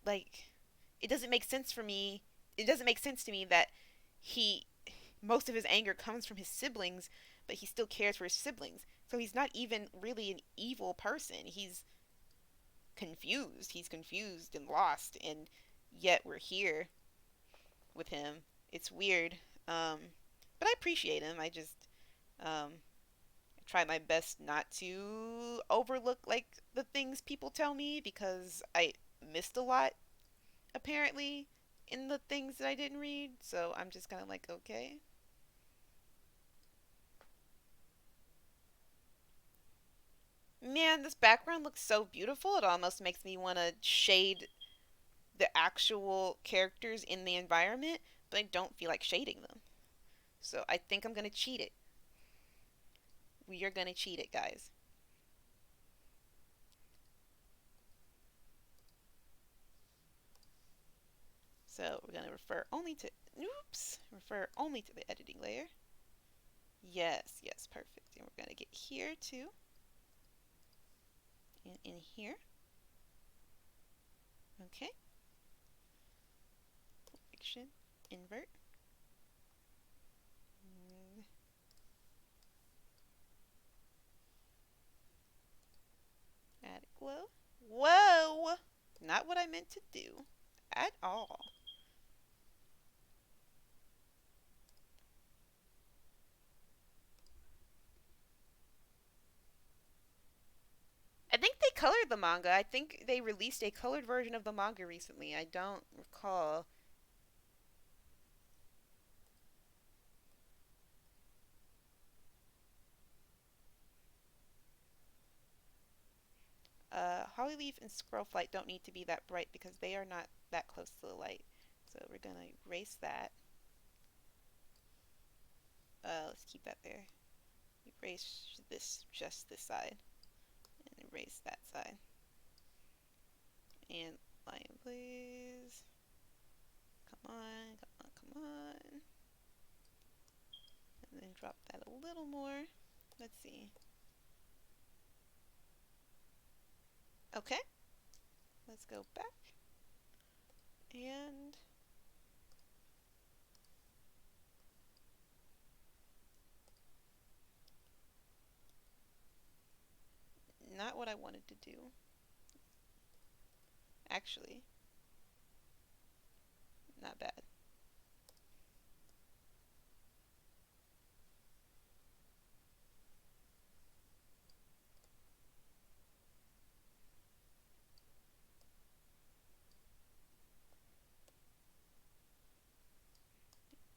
like it doesn't make sense for me. It doesn't make sense to me that he most of his anger comes from his siblings, but he still cares for his siblings. So he's not even really an evil person. He's confused. He's confused and lost, and yet we're here with him. It's weird. Um, but I appreciate him. I just try my best not to overlook like the things people tell me because I missed a lot apparently in the things that I didn't read. So I'm just kind of like, okay. Man, this background looks so beautiful. It almost makes me want to shade the actual characters in the environment, but I don't feel like shading them. So I think I'm going to cheat it. We are going to cheat it, guys. So we're going to refer only to the editing layer. Yes, yes, perfect. And we're going to get here too. And in here. Okay. Fiction, invert. And add glow. Whoa! Not what I meant to do at all. I think they colored the manga. I think they released a colored version of the manga recently. I don't recall. Hollyleaf and Squirrelflight don't need to be that bright because they are not that close to the light. So we're going to erase that. Let's keep that there. Erase just this side. And erase that side. And line please. Come on, come on, come on. And then drop that a little more. Let's see. Okay. Let's go back. And not what I wanted to do. Actually, not bad.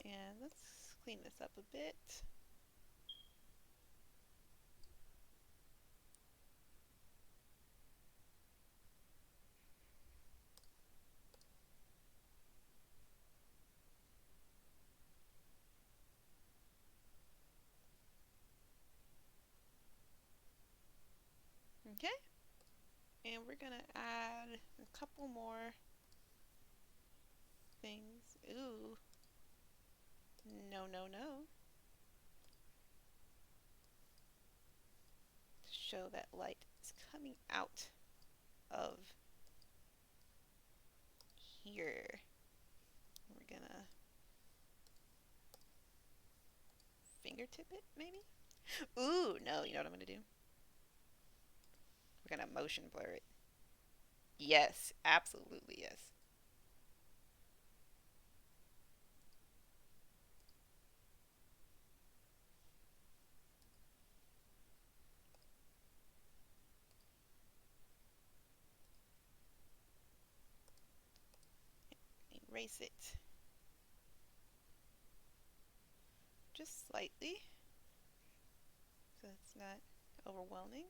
And let's clean this up a bit. Okay. And we're gonna add a couple more No, no, no. To show that light is coming out of here. We're gonna fingertip it, maybe? Ooh, no, you know what I'm gonna do? We're gonna motion blur it. Yes, absolutely yes. Erase it. Just slightly, so it's not overwhelming.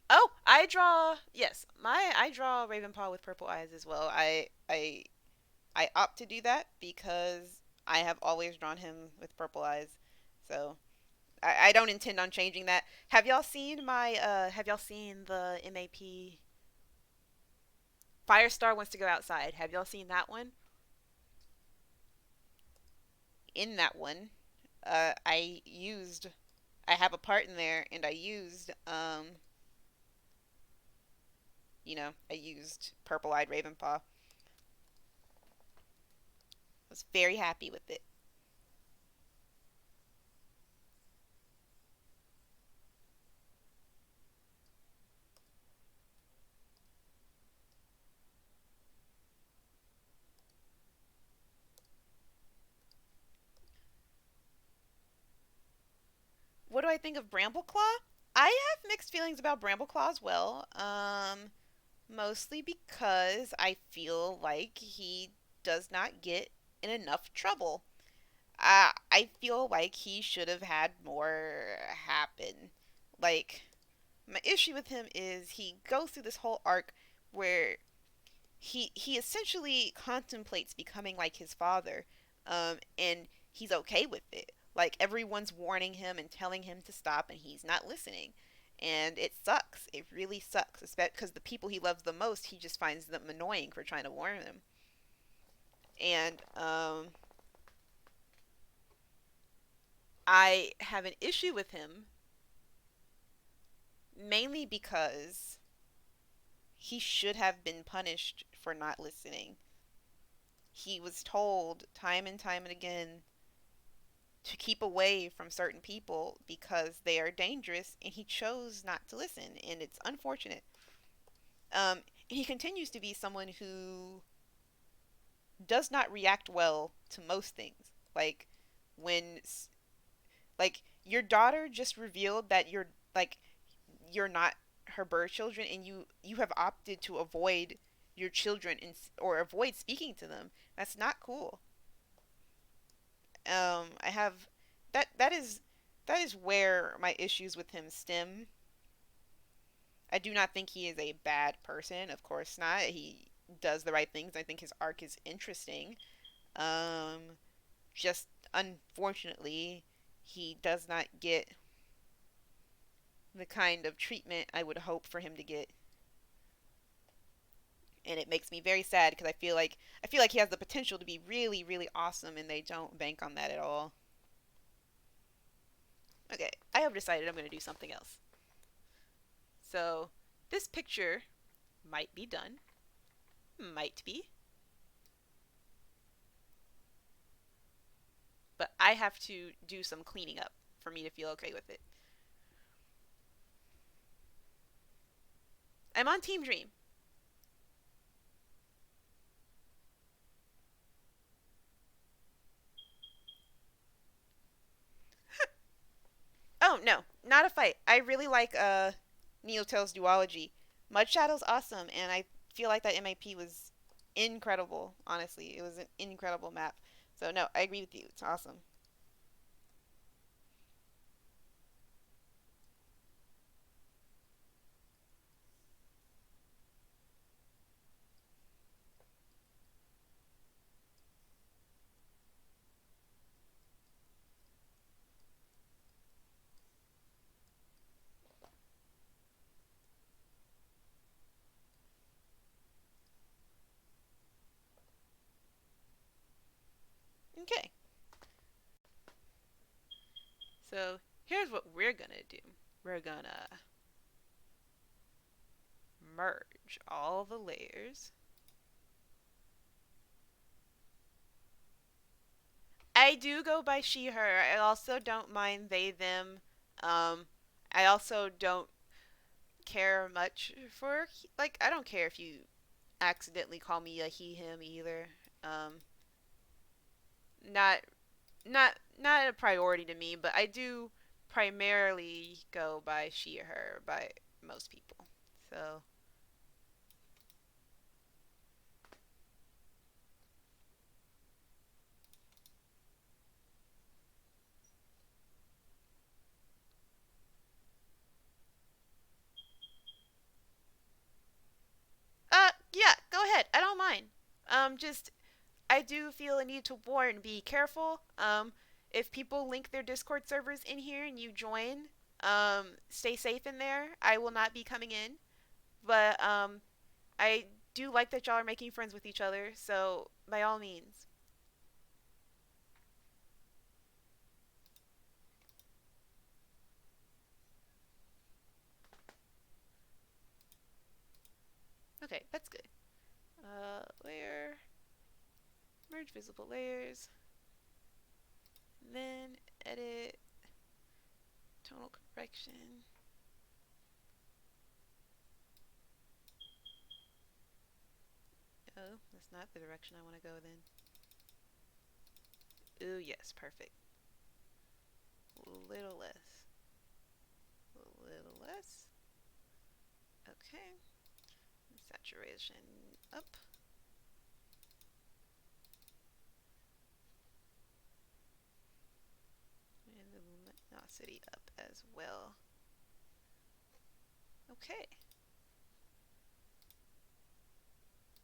Oh, I draw. Yes, I draw Ravenpaw with purple eyes as well. I opt to do that because I have always drawn him with purple eyes. So I don't intend on changing that. Have y'all seen my have y'all seen the MAP Firestar wants to go outside? Have y'all seen that one? In that one, I have a part in there and I used I used purple-eyed Ravenpaw. I was very happy with it. What do I think of Brambleclaw? I have mixed feelings about Brambleclaw as well. Mostly because I feel like he does not get in enough trouble. I feel like he should have had more happen. Like, my issue with him is he goes through this whole arc where he essentially contemplates becoming like his father, and he's okay with it. Like everyone's warning him and telling him to stop, and he's not listening, and it sucks. It really sucks, especially because the people he loves the most, he just finds them annoying for trying to warn him. And I have an issue with him mainly because he should have been punished for not listening. He was told time and time and again to keep away from certain people because they are dangerous, and he chose not to listen, and it's unfortunate. He continues to be someone who does not react well to most things. When, like, your daughter just revealed that you're not her birth children, and you have opted to avoid your children or avoid speaking to them. That's not cool. I have that is where my issues with him stem. I do not think he is a bad person. Of course not. He does the right things. I think his arc is interesting. Um, just unfortunately, he does not get the kind of treatment I would hope for him to get, and it makes me very sad because I feel like he has the potential to be really really awesome, and they don't bank on that at all. Okay, I have decided I'm going to do something else. So, this picture might be done, might be, but I have to do some cleaning up for me to feel okay with it. I'm on Team Dream. Oh no, not a fight. I really like Neotel's duology. Mud Shadow's awesome, and I feel like that MAP was incredible. Honestly, it was an incredible map. So no, I agree with you. It's awesome. So here's what we're gonna do. We're gonna merge all the layers. I do go by she, her. I also don't mind they, them. Um, I also don't care much for, like, I don't care if you accidentally call me a he, him either. Um, not, not a priority to me, but I do primarily go by she or her by most people. So, yeah, go ahead. I don't mind. Just I do feel a need to warn, be careful. If people link their Discord servers in here and you join, stay safe in there. I will not be coming in. But I do like that y'all are making friends with each other, so by all means. Okay, that's good. Layer, merge visible layers, then edit, tonal correction. Oh, that's not the direction I want to go then. Ooh, yes, perfect. A little less. A little less. Okay. Saturation up. And the luminosity up as well. Okay.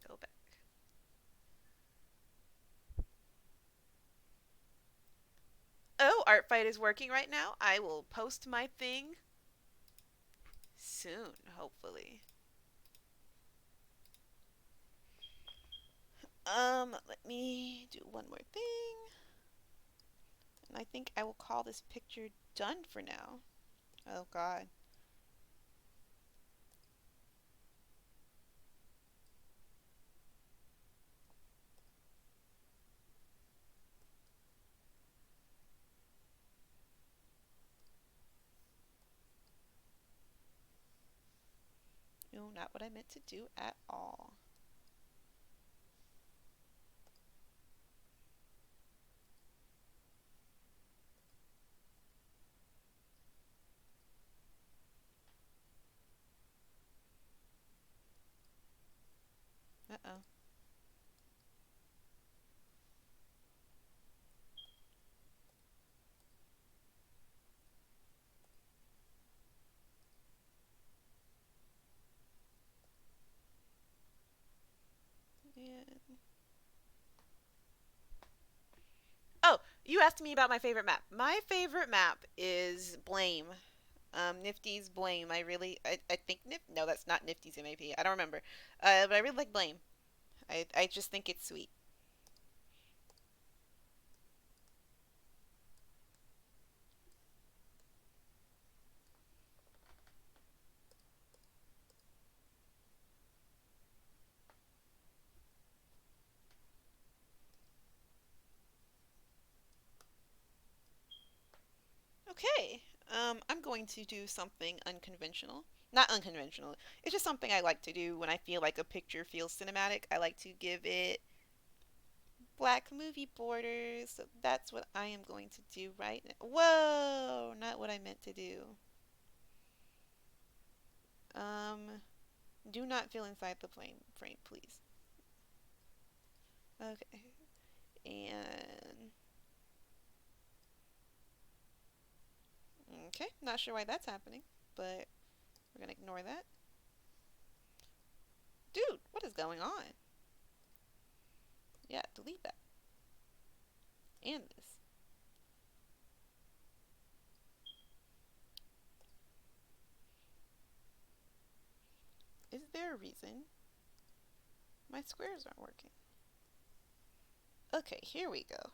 Go back. Oh, Artfight is working right now. I will post my thing soon, hopefully. Let me do one more thing. And I think I will call this picture done for now. Oh god. No, not what I meant to do at all. Uh-oh. And oh, you asked me about my favorite map. My favorite map is Blame. Nifty's Blame. I think no, that's not Nifty's MAP. I don't remember. But I really like Blame. I just think it's sweet. Okay. I'm going to do something unconventional. Not unconventional. It's just something I like to do when I feel like a picture feels cinematic. I like to give it black movie borders. So that's what I am going to do right now. Whoa! Not what I meant to do. Um, do not fill inside the frame, please. Okay. And okay, not sure why that's happening, but we're gonna ignore that. Dude, what is going on? Yeah, delete that. And this. Is there a reason my squares aren't working? Okay, here we go.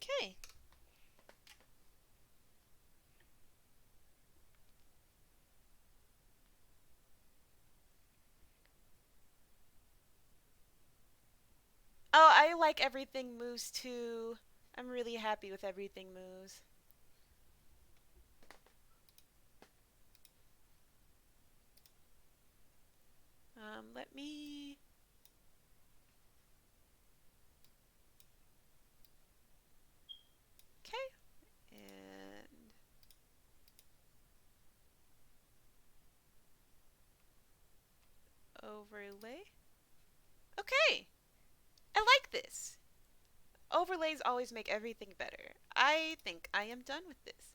Okay. Oh, I like everything moves too. I'm really happy with everything moves. Let me. Okay. And overlay. Okay. I like this. Overlays always make everything better. I think I am done with this.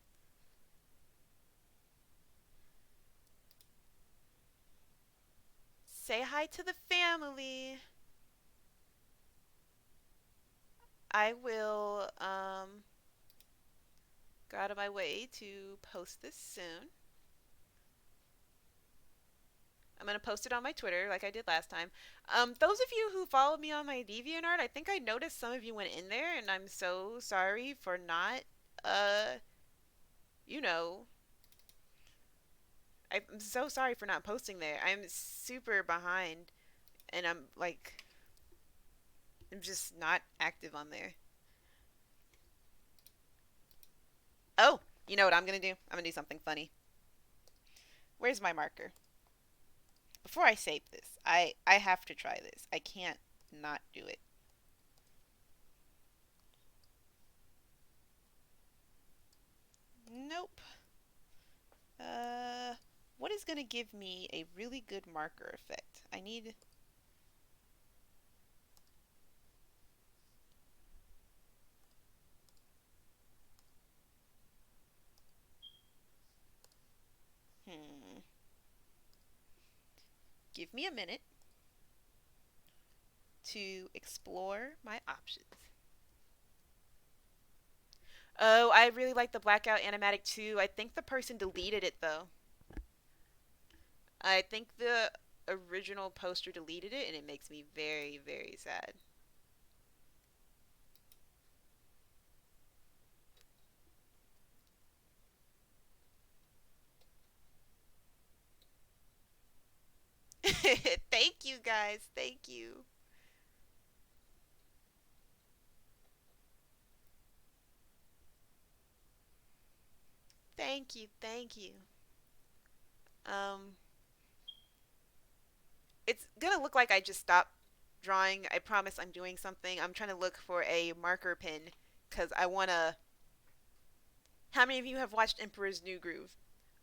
Say hi to the family. I will go out of my way to post this soon. I'm gonna post it on my Twitter like I did last time. Those of you who followed me on my DeviantArt, I think I noticed some of you went in there, and I'm so sorry for not, uh, you know, I'm so sorry for not posting there. I'm super behind, and I'm just not active on there. Oh, you know what I'm gonna do? I'm gonna do something funny. Where's my marker? Before I save this, I have to try this. I can't not do it. Nope. Uh, what is gonna give me a really good marker effect? I need. Hmm. Give me a minute to explore my options. Oh, I really like the blackout animatic too. I think the person deleted it though. I think the original poster deleted it, and it makes me very, very sad. Thank you guys. Thank you. Thank you. Thank you. Um, it's gonna look like I just stopped drawing. I promise I'm doing something. I'm trying to look for a marker pen because I wanna. How many of you have watched Emperor's New Groove?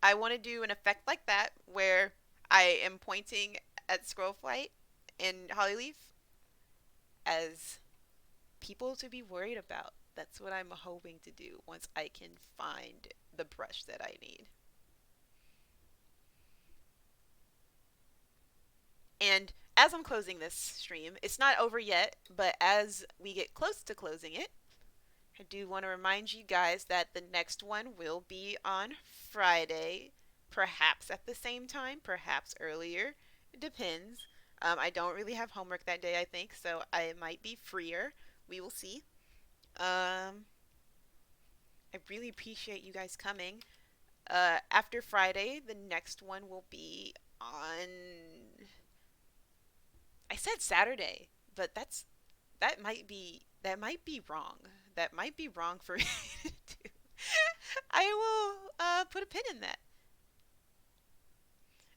I want to do an effect like that where I am pointing at Squirrelflight and Hollyleaf as people to be worried about. That's what I'm hoping to do once I can find the brush that I need. And as I'm closing this stream, it's not over yet, but as we get close to closing it, I do want to remind you guys that the next one will be on Friday, perhaps at the same time, perhaps earlier. It depends. I don't really have homework that day, I think, so I might be freer. We will see. Um, I really appreciate you guys coming. After Friday, the next one will be on. I said Saturday, but that might be wrong. That might be wrong for me to do. I will put a pin in that.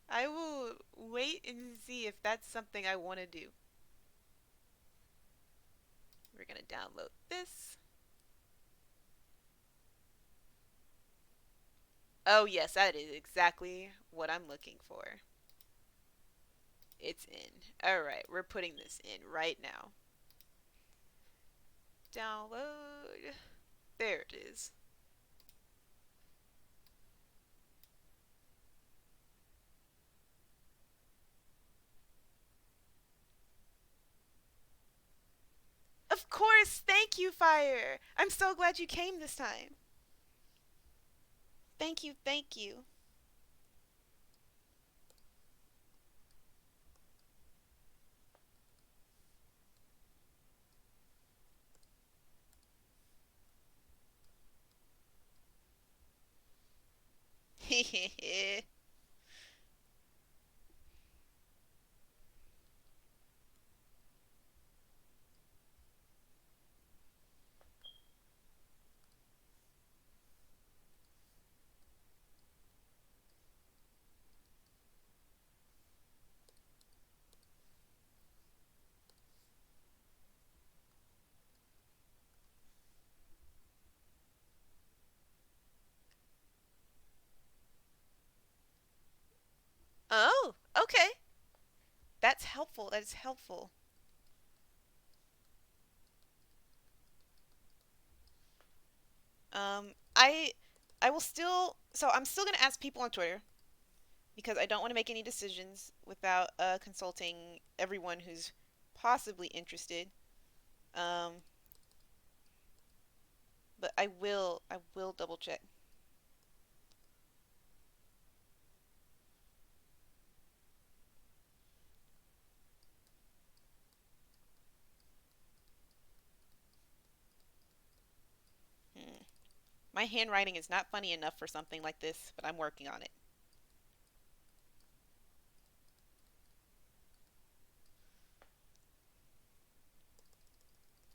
I will wait and see if that's something I want to do. We're gonna download this. Oh yes, that is exactly what I'm looking for. It's in. Alright, we're putting this in right now. Download. There it is. Of course, thank you, Fire. I'm so glad you came this time. Thank you, thank you. Oh, okay. That's helpful. That is helpful. I will still. So I'm still gonna ask people on Twitter because I don't want to make any decisions without consulting everyone who's possibly interested. Um, but I will double check. Hmm. My handwriting is not funny enough for something like this, but I'm working on it.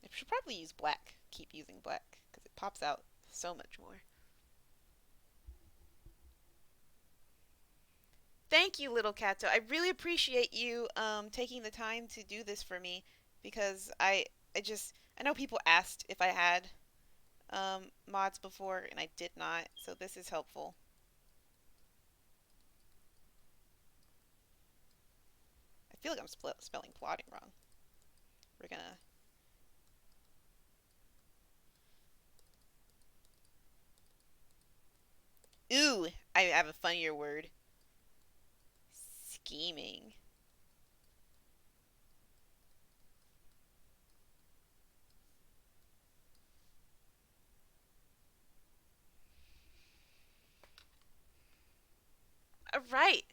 I should probably use black. Keep using black because it pops out so much more. Thank you, little Kato. I really appreciate you taking the time to do this for me because I know people asked if I had mods before and I did not, so this is helpful. I feel like I'm spelling plotting wrong. We're gonna. Ooh, I have a funnier word. Scheming. All right.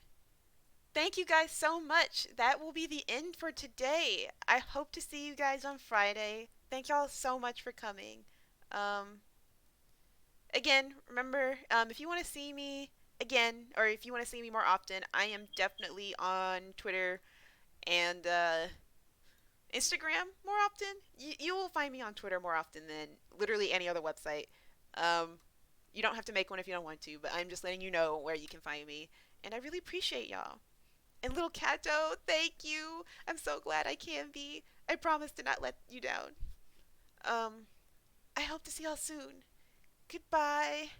Thank you guys so much. That will be the end for today. I hope to see you guys on Friday. Thank y'all so much for coming. Um, Again, remember, if you want to see me again, or if you want to see me more often, I am definitely on Twitter and Instagram more often. You will find me on Twitter more often than literally any other website. Um, you don't have to make one if you don't want to, but I'm just letting you know where you can find me. And I really appreciate y'all. And little Kato, thank you. I'm so glad I can be. I promise to not let you down. Um, I hope to see y'all soon. Goodbye.